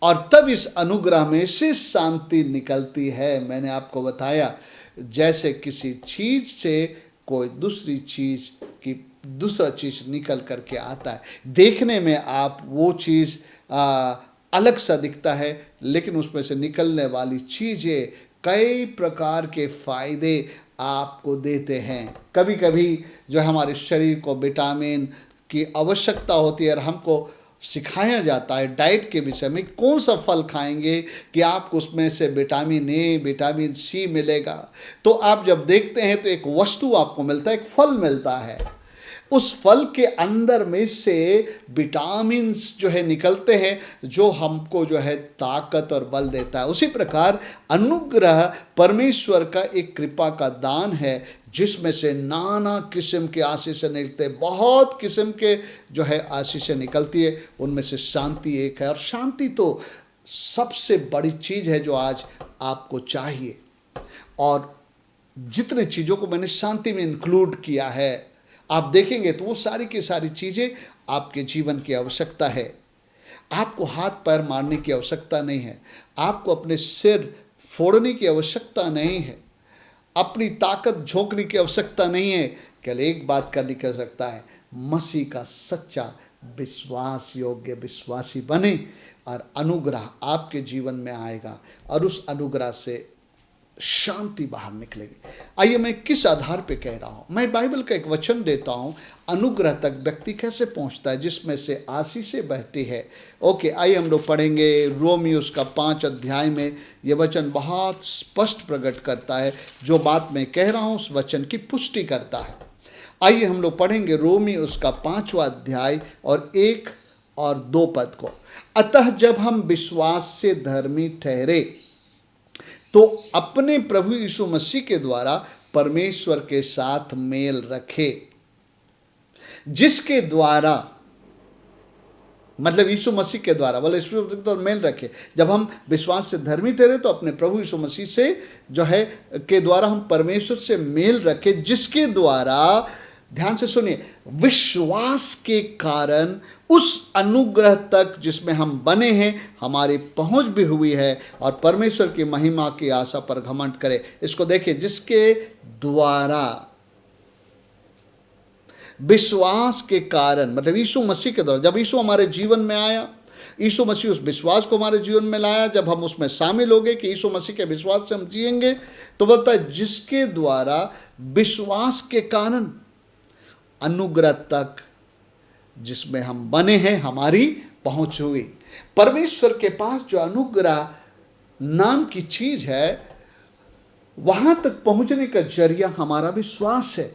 और तब इस अनुग्रह में से शांति निकलती है। मैंने आपको बताया, जैसे किसी चीज से कोई दूसरा चीज निकल करके आता है। देखने में आप वो चीज़ अलग सा दिखता है, लेकिन उसमें से निकलने वाली चीज़ें कई प्रकार के फायदे आपको देते हैं। कभी कभी जो हमारे शरीर को विटामिन की आवश्यकता होती है, और हमको सिखाया जाता है डाइट के विषय में कौन सा फल खाएंगे कि आपको उसमें से विटामिन ए, विटामिन सी मिलेगा। तो आप जब देखते हैं तो एक वस्तु आपको मिलता है, एक फल मिलता है। उस फल के अंदर में से विटामिन्स जो है निकलते हैं, जो हमको जो है ताकत और बल देता है। उसी प्रकार अनुग्रह परमेश्वर का एक कृपा का दान है, जिसमें से नाना किस्म के आशीष निकलते हैं। बहुत किस्म के जो है आशीष निकलती है, उनमें से शांति एक है। और शांति तो सबसे बड़ी चीज है जो आज आपको चाहिए। और जितने चीजों को मैंने शांति में इंक्लूड किया है, आप देखेंगे तो वो सारी की सारी चीजें आपके जीवन की आवश्यकता है। आपको हाथ पैर मारने की आवश्यकता नहीं है, आपको अपने सिर फोड़ने की आवश्यकता नहीं है, अपनी ताकत झोंकने की आवश्यकता नहीं है। केवल एक बात करने की आवश्यकता है, मसीह का सच्चा विश्वास योग्य विश्वासी बने और अनुग्रह आपके जीवन में आएगा और उस अनुग्रह से शांति बाहर निकलेगी। आइए मैं किस आधार पे कह रहा हूं, मैं बाइबल का एक वचन देता हूं, अनुग्रह तक व्यक्ति कैसे पहुंचता है, जिसमें से आशीषें बहती है। ओके, आइए हम लोग पढ़ेंगे रोमियो उसका 5 अध्याय में यह वचन बहुत स्पष्ट प्रकट करता है। जो बात मैं कह रहा हूं उस वचन की पुष्टि करता है। आइए हम लोग पढ़ेंगे रोमियो उसका 5वां अध्याय और 1 और 2 पद को। अतः जब हम विश्वास से धर्मी ठहरे तो अपने प्रभु यीशु मसीह के द्वारा परमेश्वर के साथ मेल रखे, जिसके द्वारा, मतलब यीशु मसीह के द्वारा, बोले यीशु मसीह के द्वारा मेल रखे। जब हम विश्वास से धर्मी ठहरे तो अपने प्रभु यीशु मसीह से जो है के द्वारा हम परमेश्वर से मेल रखे, जिसके द्वारा, ध्यान से सुनिए, विश्वास के कारण उस अनुग्रह तक जिसमें हम बने हैं हमारी पहुंच भी हुई है और परमेश्वर की महिमा की आशा पर घमंड करें। इसको देखिए, जिसके द्वारा, विश्वास के कारण, मतलब यीशु मसीह के द्वारा। जब यीशु हमारे जीवन में आया, यीशु मसीह उस विश्वास को हमारे जीवन में लाया, जब हम उसमें शामिल हो गए कि यीशु मसीह के विश्वास से हम जिएंगे, तो बोलता है जिसके द्वारा विश्वास के कारण अनुग्रह तक जिसमें हम बने हैं हमारी पहुंच हुई। परमेश्वर के पास जो अनुग्रह नाम की चीज है, वहां तक पहुंचने का जरिया हमारा विश्वास है।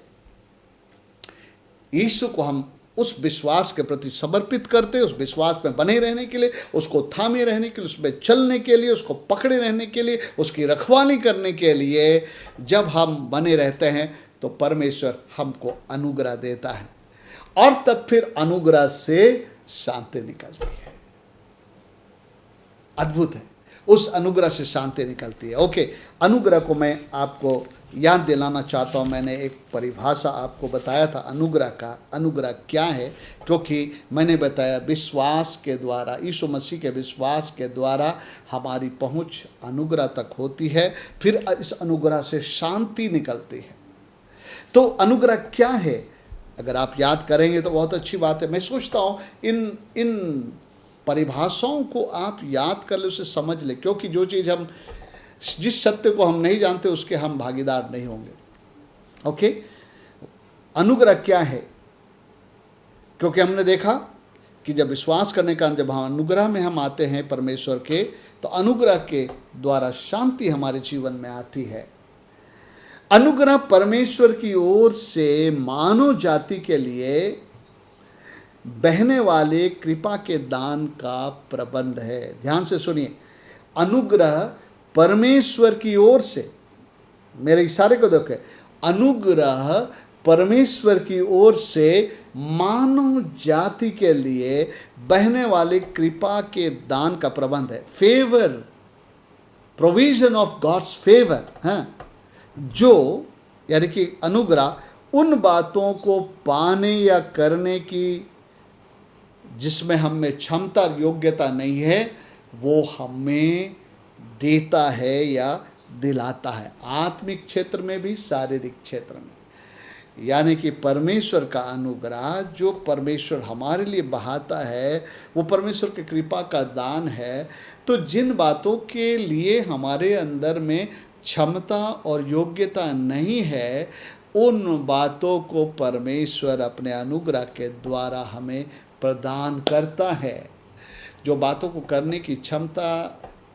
यीशु को हम उस विश्वास के प्रति समर्पित करते, उस विश्वास में बने रहने के लिए, उसको थामे रहने के लिए, उसमें चलने के लिए, उसको पकड़े रहने के लिए, उसकी रखवाली करने के लिए जब हम बने रहते हैं तो परमेश्वर हमको अनुग्रह देता है और तब फिर अनुग्रह से शांति निकलती है। अद्भुत है, उस अनुग्रह से शांति निकलती है। ओके, अनुग्रह को मैं आपको याद दिलाना चाहता हूं। मैंने एक परिभाषा आपको बताया था अनुग्रह का, अनुग्रह क्या है, क्योंकि मैंने बताया विश्वास के द्वारा, यीशु मसीह के विश्वास के द्वारा हमारी पहुंच अनुग्रह तक होती है, फिर इस अनुग्रह से शांति निकलती है। तो अनुग्रह क्या है, अगर आप याद करेंगे तो बहुत अच्छी बात है। मैं सोचता हूँ इन परिभाषाओं को आप याद कर ले, उसे समझ ले, क्योंकि जो चीज़ हम, जिस सत्य को हम नहीं जानते उसके हम भागीदार नहीं होंगे। ओके, अनुग्रह क्या है, क्योंकि हमने देखा कि जब विश्वास करने का, जब हम अनुग्रह में हम आते हैं परमेश्वर के, तो अनुग्रह के द्वारा शांति हमारे जीवन में आती है। अनुग्रह परमेश्वर की ओर से मानव जाति के लिए बहने वाले कृपा के दान का प्रबंध है। ध्यान से सुनिए, अनुग्रह परमेश्वर की ओर से, मेरे इशारे को देखिए, अनुग्रह परमेश्वर की ओर से मानव जाति के लिए बहने वाले कृपा के दान का प्रबंध है। Favour, provision of God's favour, हैं, जो यानी कि अनुग्रह उन बातों को पाने या करने की जिसमें हम में क्षमता योग्यता नहीं है, वो हमें देता है या दिलाता है, आत्मिक क्षेत्र में भी शारीरिक क्षेत्र में। यानी कि परमेश्वर का अनुग्रह जो परमेश्वर हमारे लिए बहाता है वो परमेश्वर की कृपा का दान है। तो जिन बातों के लिए हमारे अंदर में क्षमता और योग्यता नहीं है, उन बातों को परमेश्वर अपने अनुग्रह के द्वारा हमें प्रदान करता है। जो बातों को करने की क्षमता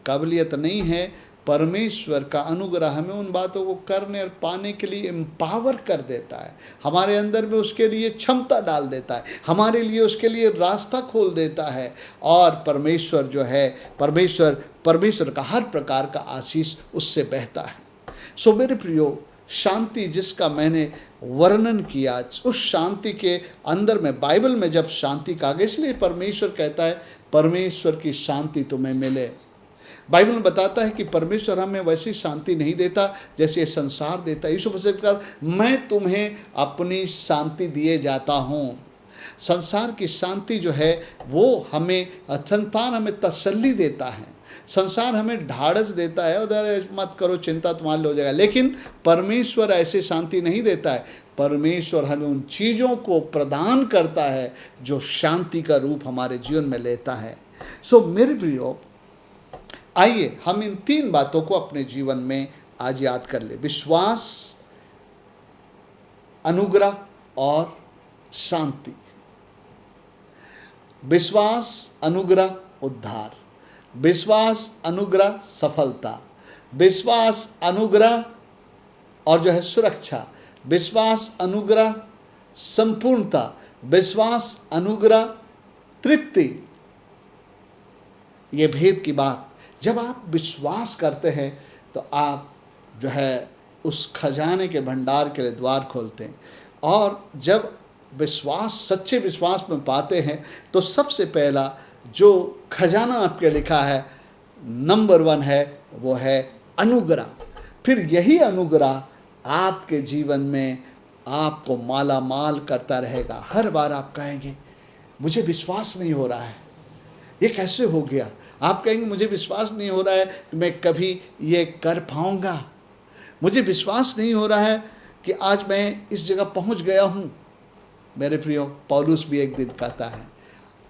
काबिलियत नहीं है, परमेश्वर का अनुग्रह हमें उन बातों को करने और पाने के लिए एम्पावर कर देता है, हमारे अंदर में उसके लिए क्षमता डाल देता है, हमारे लिए उसके लिए रास्ता खोल देता है। और परमेश्वर जो है, परमेश्वर का हर प्रकार का आशीष उससे बहता है। सो मेरे प्रियो, शांति जिसका मैंने वर्णन किया, उस शांति के अंदर में बाइबल में जब शांति का, इसलिए परमेश्वर कहता है परमेश्वर की शांति तुम्हें मिले। बाइबल में बताता है कि परमेश्वर हमें वैसी शांति नहीं देता जैसे ये संसार देता है। यीशु मसीह ने कहा, मैं तुम्हें अपनी शांति दिए जाता हूँ। संसार की शांति जो है वो हमें, संसार हमें तसल्ली देता है, संसार हमें ढाढ़स देता है, उधर मत करो, चिंता तुम्हारे हो जाएगा। लेकिन परमेश्वर ऐसी शांति नहीं देता है। परमेश्वर हमें उन चीज़ों को प्रदान करता है जो शांति का रूप हमारे जीवन में लेता है। सो मेरे प्रियो, आइए हम इन 3 बातों को अपने जीवन में आज याद कर ले। विश्वास, अनुग्रह और शांति। विश्वास, अनुग्रह, उद्धार। विश्वास, अनुग्रह, सफलता। विश्वास, अनुग्रह और जो है सुरक्षा। विश्वास, अनुग्रह, संपूर्णता। विश्वास, अनुग्रह, तृप्ति। ये भेद की बात, जब आप विश्वास करते हैं तो आप जो है उस खजाने के भंडार के लिए द्वार खोलते हैं। और जब विश्वास, सच्चे विश्वास में पाते हैं तो सबसे पहला जो खजाना आपके लिखा है, नंबर 1 है, वो है अनुग्रह। फिर यही अनुग्रह आपके जीवन में आपको माला माल करता रहेगा। हर बार आप कहेंगे, मुझे विश्वास नहीं हो रहा है, ये कैसे हो गया। आप कहेंगे, मुझे विश्वास नहीं हो रहा है कि मैं कभी ये कर पाऊंगा। मुझे विश्वास नहीं हो रहा है कि आज मैं इस जगह पहुंच गया हूं। मेरे प्रियो, पौलुस भी एक दिन कहता है,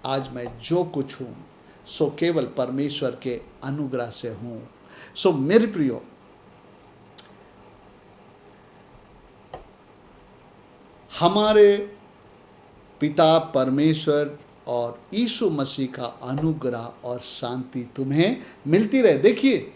आज मैं जो कुछ हूं सो केवल परमेश्वर के अनुग्रह से हूं। सो मेरे प्रियो, हमारे पिता परमेश्वर और यीशु मसीह का अनुग्रह और शांति तुम्हें मिलती रहे। देखिए,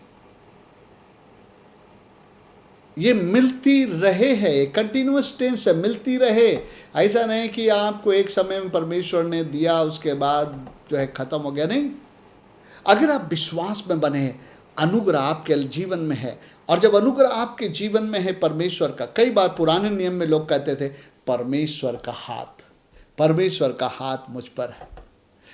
ये मिलती रहे है, कंटिन्यूअस टेंस है, मिलती रहे। ऐसा नहीं कि आपको एक समय में परमेश्वर ने दिया उसके बाद जो है खत्म हो गया, नहीं। अगर आप विश्वास में बने हैं, अनुग्रह आपके जीवन में है, और जब अनुग्रह आपके जीवन में है परमेश्वर का, कई बार पुराने नियम में लोग कहते थे, परमेश्वर का हाथ मुझ पर है।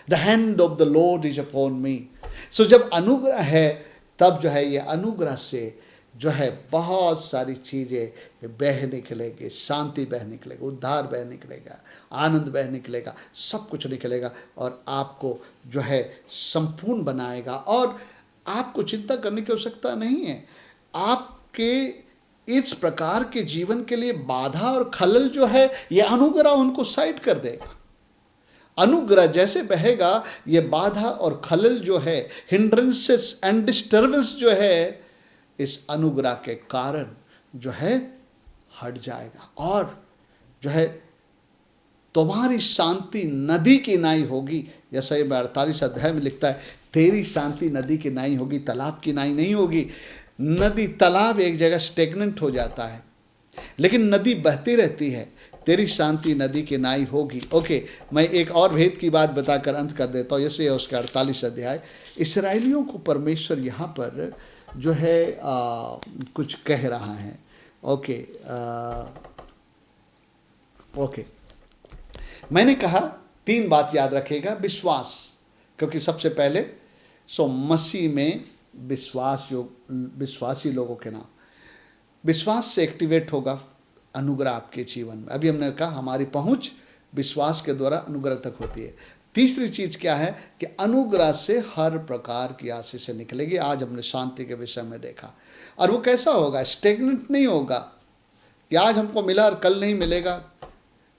The hand of the lord is upon me. So जब अनुग्रह है तब जो है ये अनुग्रह से जो है बहुत सारी चीज़ें बह निकलेगी, शांति बह निकलेगी, उद्धार बह निकलेगा, आनंद बह निकलेगा, सब कुछ निकलेगा और आपको जो है संपूर्ण बनाएगा। और आपको चिंता करने की आवश्यकता नहीं है। आपके इस प्रकार के जीवन के लिए बाधा और खलल जो है, ये अनुग्रह उनको साइड कर देगा। अनुग्रह जैसे बहेगा, ये बाधा और खलल जो है, हिंड्रेंसेस एंड डिस्टर्बेंस जो है, इस अनुग्रह के कारण जो है हट जाएगा। और जो है तुम्हारी शांति नदी की नाई होगी। जैसा ये 48 अध्याय में लिखता है, तेरी शांति नदी की नाई होगी, तालाब की नाई नहीं होगी। नदी, तालाब एक जगह स्टेगनेंट हो जाता है, लेकिन नदी बहती रहती है। तेरी शांति नदी की नाई होगी। ओके, मैं एक और भेद की बात बताकर अंत कर देता हूँ। जैसे उसका 48 अध्याय, इसराइलियों को परमेश्वर यहाँ पर जो है कुछ कह रहा है। ओके, मैंने कहा 3 बात याद रखेगा। विश्वास, क्योंकि सबसे पहले मसीह में विश्वास, जो विश्वासी लोगों के नाम, विश्वास से एक्टिवेट होगा अनुग्रह आपके जीवन में। अभी हमने कहा हमारी पहुंच विश्वास के द्वारा अनुग्रह तक होती है। तीसरी चीज क्या है कि अनुग्रह से हर प्रकार की आशीष से निकलेगी। आज हमने शांति के विषय में देखा। और वो कैसा होगा? स्टेगनेंट नहीं होगा कि आज हमको मिला और कल नहीं मिलेगा।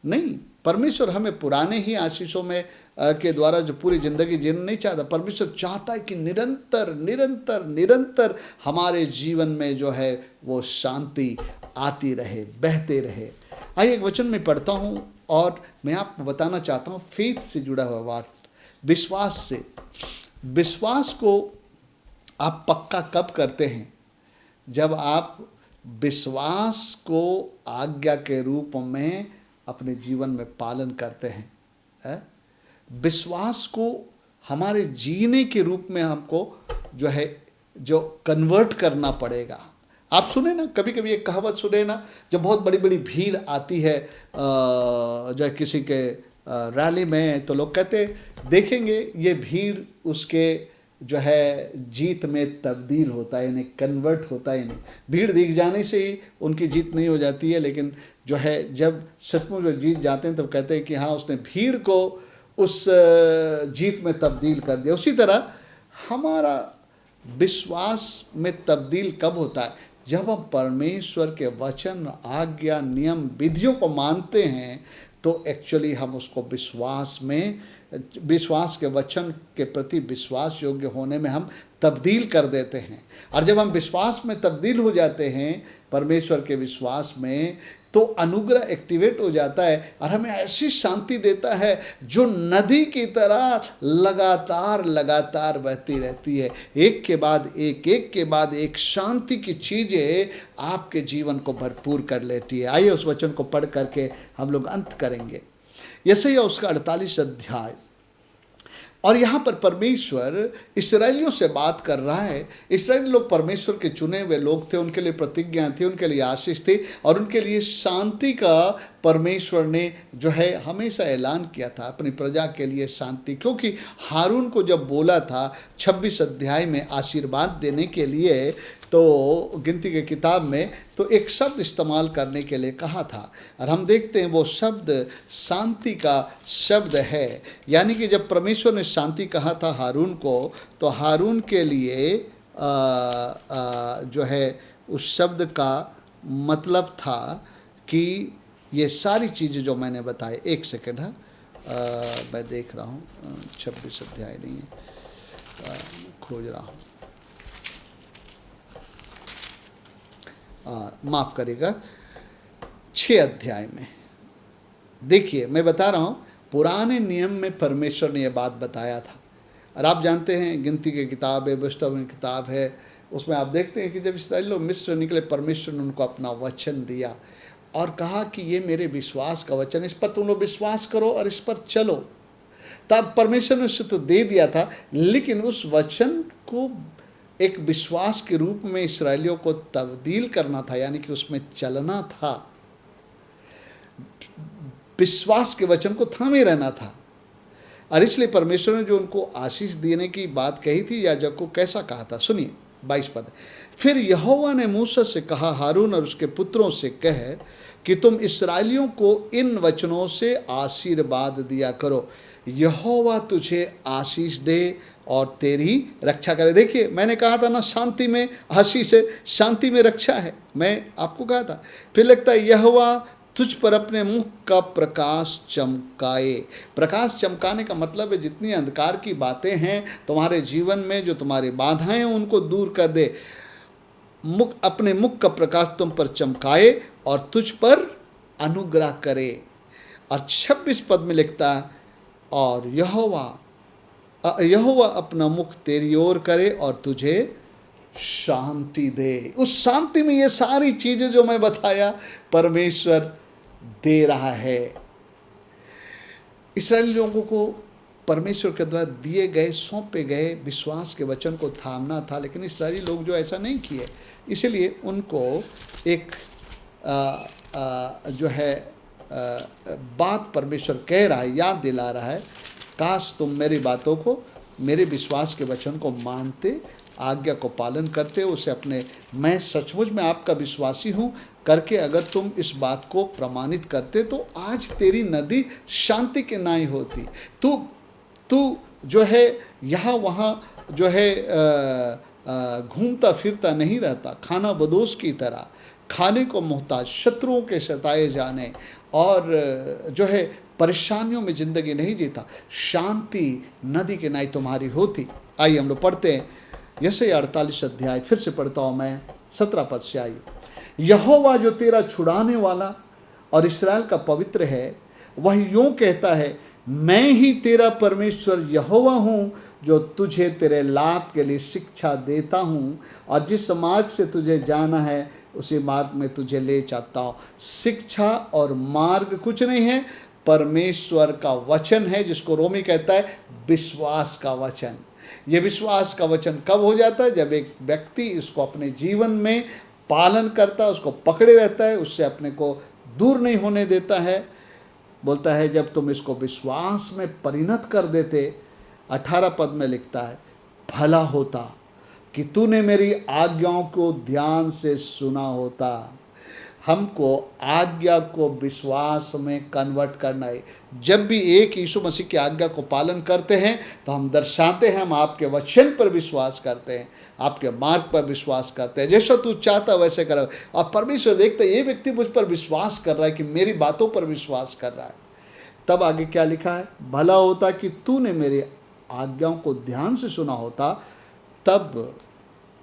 नहीं, परमेश्वर हमें पुराने ही आशीषों में के द्वारा जो पूरी जिंदगी जीना नहीं चाहता। परमेश्वर चाहता है कि निरंतर निरंतर निरंतर हमारे जीवन में जो है वो शांति आती रहे, बहते रहे। आइए एक वचन में पढ़ता हूँ और मैं आपको बताना चाहता हूँ फेथ से जुड़ा हुआ बात, विश्वास से। विश्वास को आप पक्का कब करते हैं? जब आप विश्वास को आज्ञा के रूप में अपने जीवन में पालन करते हैं। विश्वास को हमारे जीने के रूप में हमको जो है जो कन्वर्ट करना पड़ेगा। आप सुने ना, कभी कभी एक कहावत सुने ना, जब बहुत बड़ी बड़ी भीड़ आती है जो है किसी के रैली में, तो लोग कहते देखेंगे ये भीड़ उसके जो है जीत में तब्दील होता है, यानी कन्वर्ट होता है। यानी भीड़ दिख जाने से ही उनकी जीत नहीं हो जाती है, लेकिन जो है जब सचमुच वो जीत जाते हैं तब कहते हैं कि हाँ, उसने भीड़ को उस जीत में तब्दील कर दिया। उसी तरह हमारा विश्वास में तब्दील कब होता है? जब हम परमेश्वर के वचन, आज्ञा, नियम, विधियों को मानते हैं, तो एक्चुअली हम उसको विश्वास के वचन के प्रति विश्वास योग्य होने में हम तब्दील कर देते हैं। और जब हम विश्वास में तब्दील हो जाते हैं परमेश्वर के विश्वास में, तो अनुग्रह एक्टिवेट हो जाता है और हमें ऐसी शांति देता है जो नदी की तरह लगातार लगातार बहती रहती है। एक के बाद एक शांति की चीज़ें आपके जीवन को भरपूर कर लेती है। आइए उस वचन को पढ़ करके हम लोग अंत करेंगे। यशायाह उसका 48 अध्याय, और यहाँ पर परमेश्वर इस्राएलियों से बात कर रहा है। इस्राएली लोग परमेश्वर के चुने हुए लोग थे, उनके लिए प्रतिज्ञा थी, उनके लिए आशीष थी, और उनके लिए शांति का परमेश्वर ने जो है हमेशा ऐलान किया था अपनी प्रजा के लिए शांति। क्योंकि हारून को जब बोला था 26 अध्याय में आशीर्वाद देने के लिए, तो गिनती के किताब में तो एक शब्द इस्तेमाल करने के लिए कहा था, और हम देखते हैं वो शब्द शांति का शब्द है। यानी कि जब परमेश्वर ने शांति कहा था हारून को, तो हारून के लिए जो है उस शब्द का मतलब था कि ये सारी चीज़ें जो मैंने बताए। एक सेकेंड है, मैं देख रहा हूँ, 26 अध्याय नहीं है, खोज रहा हूँ, माफ़ करिएगा, 6 अध्याय में। देखिए मैं बता रहा हूँ, पुराने नियम में परमेश्वर ने यह बात बताया था, और आप जानते हैं गिनती की किताब है, वस्तव की किताब है, उसमें आप देखते हैं कि जब इस्राएली लोग मिस्र निकले, परमेश्वर ने उनको अपना वचन दिया और कहा कि ये मेरे विश्वास का वचन, इस पर तुम लोग विश्वास करो और इस पर चलो। तब परमेश्वर ने उसे तो दे दिया था, लेकिन उस वचन को एक विश्वास के रूप में इस्राएलियों को तब्दील करना था, यानी कि उसमें चलना था, विश्वास के वचन को थामे रहना था। और इसलिए परमेश्वर ने जो उनको आशीष देने की बात कही थी, याजक को कैसा कहा था, सुनिए 22 पद। फिर यहोवा ने मूसा से कहा, हारून और उसके पुत्रों से कह कि तुम इस्राएलियों को इन वचनों से आशीर्वाद दिया करो, यहोवा तुझे आशीष दे और तेरी रक्षा करे। देखिए मैंने कहा था ना, शांति में आशीष है, शांति में रक्षा है, मैं आपको कहा था। फिर लगता है यहोवा तुझ पर अपने मुख का प्रकाश चमकाए। प्रकाश चमकाने का मतलब है जितनी अंधकार की बातें हैं तुम्हारे जीवन में, जो तुम्हारी बाधाएं हैं, उनको दूर कर दे। अपने मुख का प्रकाश तुम पर चमकाए और तुझ पर अनुग्रह करे। और 26 पद में लिखता है, और यहोवा अपना मुख तेरी ओर करे और तुझे शांति दे। उस शांति में ये सारी चीजें जो मैं बताया परमेश्वर दे रहा है। इस्राएली लोगों को परमेश्वर के द्वारा दिए गए, सौंपे गए विश्वास के वचन को थामना था, लेकिन इस्राएली लोग जो ऐसा नहीं किए, इसलिए उनको एक जो है बात परमेश्वर कह रहा है, याद दिला रहा है, काश तुम मेरी बातों को, मेरे विश्वास के वचन को मानते, आज्ञा को पालन करते, उसे अपने, मैं सचमुच में आपका विश्वासी हूँ करके अगर तुम इस बात को प्रमाणित करते, तो आज तेरी नदी शांति के नाई होती। तू जो है यहाँ वहाँ जो है घूमता फिरता नहीं रहता, खाना बदोश की तरह, खाने को मोहताज, शत्रुओं के सताए जाने और जो है परेशानियों में ज़िंदगी नहीं जीता, शांति नदी के नाई तुम्हारी होती। आइए हम लोग पढ़ते हैं यशायाह 48 अध्याय, फिर से पढ़ता हूँ मैं 17 पद से। आइए, यहोवा जो तेरा छुड़ाने वाला और इस्राएल का पवित्र है, वह यूँ कहता है, मैं ही तेरा परमेश्वर यहोवा हूँ, जो तुझे तेरे लाभ के लिए शिक्षा देता हूँ, और जिस मार्ग से तुझे जाना है उसी मार्ग में तुझे ले जाता हूँ। शिक्षा और मार्ग कुछ नहीं है, परमेश्वर का वचन है, जिसको रोमी कहता है विश्वास का वचन। ये विश्वास का वचन कब हो जाता है? जब एक व्यक्ति इसको अपने जीवन में पालन करता है, उसको पकड़े रहता है, उससे अपने को दूर नहीं होने देता है, बोलता है जब तुम इसको विश्वास में परिणत कर देते, 18 पद में लिखता है, भला होता कि तूने मेरी आज्ञाओं को ध्यान से सुना होता। हमको आज्ञा को विश्वास में कन्वर्ट करना है। जब भी एक यीशु मसीह की आज्ञा को पालन करते हैं तो हम दर्शाते हैं हम आपके वचन पर विश्वास करते हैं, आपके मार्ग पर विश्वास करते हैं, जैसा तू चाहता वैसे करो। और परमेश्वर देखता है ये व्यक्ति मुझ पर विश्वास कर रहा है, कि मेरी बातों पर विश्वास कर रहा है। तब आगे क्या लिखा है, भला होता कि तूने मेरी आज्ञाओं को ध्यान से सुना होता, तब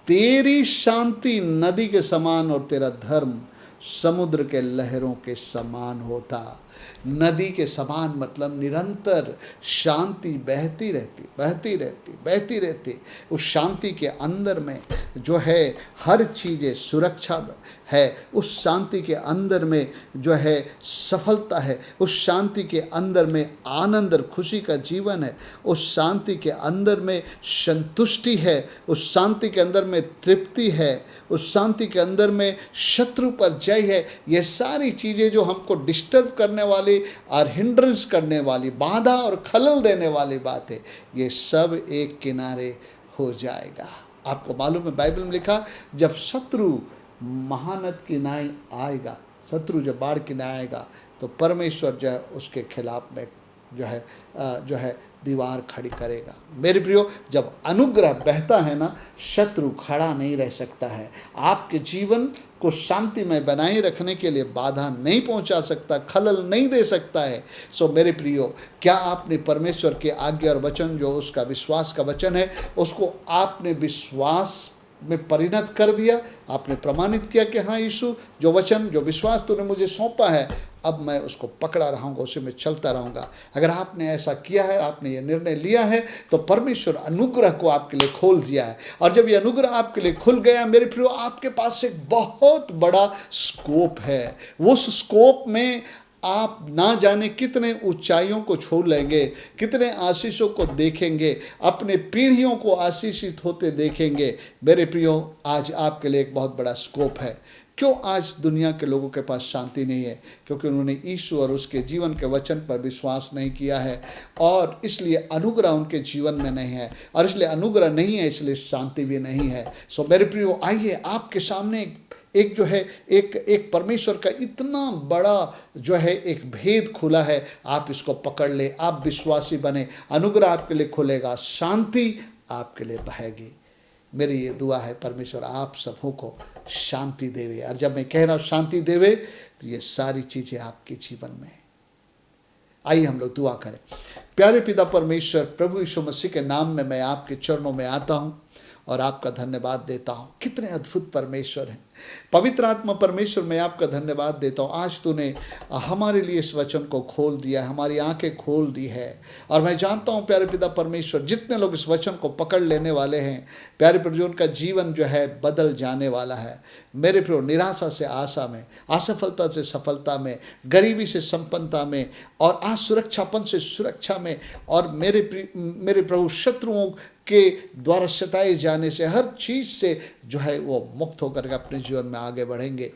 तेरी शांति नदी के समान और तेरा धर्म समुद्र के लहरों के समान होता। नदी के समान मतलब निरंतर शांति बहती रहती, बहती रहती, बहती रहती। उस शांति के अंदर में जो है हर चीज़ें सुरक्षा है, उस शांति के अंदर में जो है सफलता है, उस शांति के अंदर में आनंद और खुशी का जीवन है, उस शांति के अंदर में संतुष्टि है, उस शांति के अंदर में तृप्ति है, उस शांति के अंदर में शत्रु पर जय है। ये सारी चीज़ें जो हमको डिस्टर्ब करने वाली और हिंड्रेंस करने वाली, बाधा और खलल देने वाली बात है, ये सब एक किनारे हो जाएगा। आपको मालूम है बाइबल में लिखा, जब शत्रु महानद की नाई आएगा, शत्रु जब बाढ़ की नाई आएगा, तो परमेश्वर जो है उसके खिलाफ में जो है दीवार खड़ी करेगा। मेरे प्रियो, जब अनुग्रह बहता है ना, शत्रु खड़ा नहीं रह सकता है। आपके जीवन को शांति में बनाए रखने के लिए बाधा नहीं पहुंचा सकता, खलल नहीं दे सकता है। सो मेरे प्रियो, क्या आपने परमेश्वर के आज्ञा और वचन, जो उसका विश्वास का वचन है, उसको आपने विश्वास में परिणत कर दिया? आपने प्रमाणित किया कि हाँ यीशु, जो वचन, जो विश्वास तूने मुझे सौंपा है, अब मैं उसको पकड़ा रहूँगा, उसी में चलता रहूँगा। अगर आपने ऐसा किया है, आपने ये निर्णय लिया है, तो परमेश्वर अनुग्रह को आपके लिए खोल दिया है। और जब ये अनुग्रह आपके लिए खुल गया मेरे प्रियो, आपके पास एक बहुत बड़ा स्कोप है। उस स्कोप में आप ना जाने कितने ऊंचाइयों को छू लेंगे, कितने आशीषों को देखेंगे, अपने पीढ़ियों को आशीषित होते देखेंगे। मेरे प्रियो, आज आपके लिए एक बहुत बड़ा स्कोप है। क्यों आज दुनिया के लोगों के पास शांति नहीं है? क्योंकि उन्होंने यीशु और उसके जीवन के वचन पर विश्वास नहीं किया है, और इसलिए अनुग्रह उनके जीवन में नहीं है, और इसलिए अनुग्रह नहीं है, इसलिए शांति भी नहीं है। सो मेरे प्रियो, आइए आपके सामने एक जो है एक परमेश्वर का इतना बड़ा जो है एक भेद खुला है। आप इसको पकड़ ले, आप विश्वासी बने, अनुग्रह आपके लिए खुलेगा, शांति आपके लिए बहेगी। मेरी ये दुआ है, परमेश्वर आप सबों को शांति देवे। और जब मैं कह रहा हूँ शांति देवे, तो ये सारी चीज़ें आपके जीवन में। आइए हम लोग दुआ करें। प्यारे पिता परमेश्वर, प्रभु यीशु मसीह के नाम में मैं आपके चरणों में आता हूँ और आपका धन्यवाद देता हूँ। कितने अद्भुत परमेश्वर हैं। पवित्र आत्मा परमेश्वर, मैं आपका धन्यवाद देता हूँ। आज तूने हमारे लिए इस वचन को खोल दिया, हमारी आंखें खोल दी है। और मैं जानता हूँ प्यारे पिता परमेश्वर, जितने लोग इस वचन को पकड़ लेने वाले हैं, प्यारे प्रभु, उनका जीवन जो है बदल जाने वाला है। मेरे प्रभु, निराशा से आशा में, असफलता से सफलता में, गरीबी से संपन्नता में, और असुरक्षापन से सुरक्षा में, और मेरे प्रभु, शत्रुओं के द्वारा सताए जाने से, हर चीज़ से जो है वो मुक्त होकर के अपने जीवन में आगे बढ़ेंगे।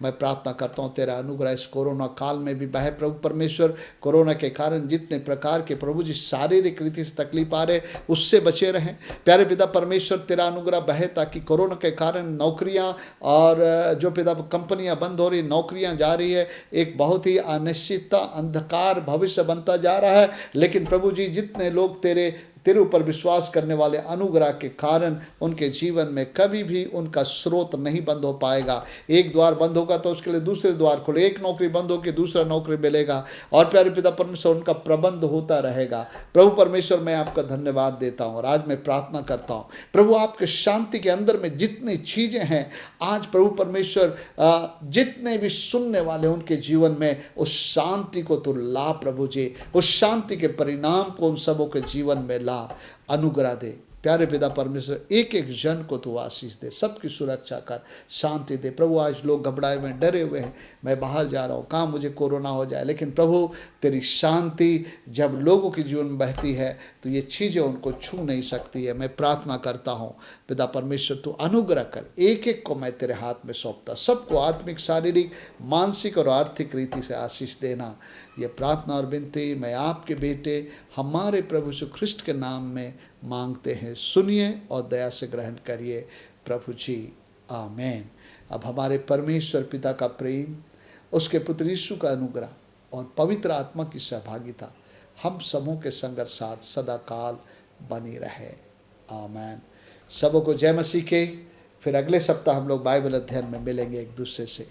मैं प्रार्थना करता हूँ तेरा अनुग्रह इस कोरोना काल में भी बहे प्रभु परमेश्वर। कोरोना के कारण जितने प्रकार के प्रभु जी शारीरिक रीति से तकलीफ आ रहे, उससे बचे रहें। प्यारे पिता परमेश्वर, तेरा अनुग्रह बहे ताकि कोरोना के कारण नौकरियां और जो पिता कंपनियां बंद हो रही, नौकरियां जा रही है, एक बहुत ही अनिश्चितता, अंधकार भविष्य बनता जा रहा है। लेकिन प्रभु जी, जितने लोग तेरे ऊपर विश्वास करने वाले, अनुग्रह के कारण उनके जीवन में कभी भी उनका स्रोत नहीं बंद हो पाएगा। एक द्वार बंद होगा तो उसके लिए दूसरे द्वार खुले, एक नौकरी बंद होगी दूसरा नौकरी मिलेगा, और प्यारे पिता परमेश्वर उनका प्रबंध होता रहेगा। प्रभु परमेश्वर, मैं आपका धन्यवाद देता हूँ और आज मैं प्रार्थना करता हूँ प्रभु, आपके शांति के अंदर में जितनी चीज़ें हैं, आज प्रभु परमेश्वर जितने भी सुनने वाले उनके जीवन में उस शांति को तो ला प्रभु जी, उस शांति के परिणाम को उन सबों के जीवन में ला, अनुग्रह दे। प्यारे पिता परमेश्वर, एक एक जन को तू आशीष दे, सबकी सुरक्षा कर, शांति दे प्रभु। आज लोग घबराए हुए हैं, डरे हुए हैं, मैं बाहर जा रहा हूँ, कहाँ मुझे कोरोना हो जाए, लेकिन प्रभु तेरी शांति जब लोगों के जीवन में बहती है तो ये चीज़ें उनको छू नहीं सकती है। मैं प्रार्थना करता हूँ पिता परमेश्वर, तू अनुग्रह कर, एक एक को मैं तेरे हाथ में सौंपता, सबको आत्मिक, शारीरिक, मानसिक और आर्थिक रीति से आशीष देना। ये प्रार्थना और विनती मैं आपके बेटे हमारे प्रभु यीशु ख्रिस्ट के नाम में मांगते हैं, सुनिए और दया से ग्रहण करिए प्रभु जी, आमीन। अब हमारे परमेश्वर पिता का प्रेम, उसके पुत्र यीशु का अनुग्रह और पवित्र आत्मा की सहभागिता हम सबों के संग साथ सदा काल बनी रहे, आमीन। सबों को जय मसीह के। फिर अगले सप्ताह हम लोग बाइबल अध्ययन में मिलेंगे एक दूसरे से।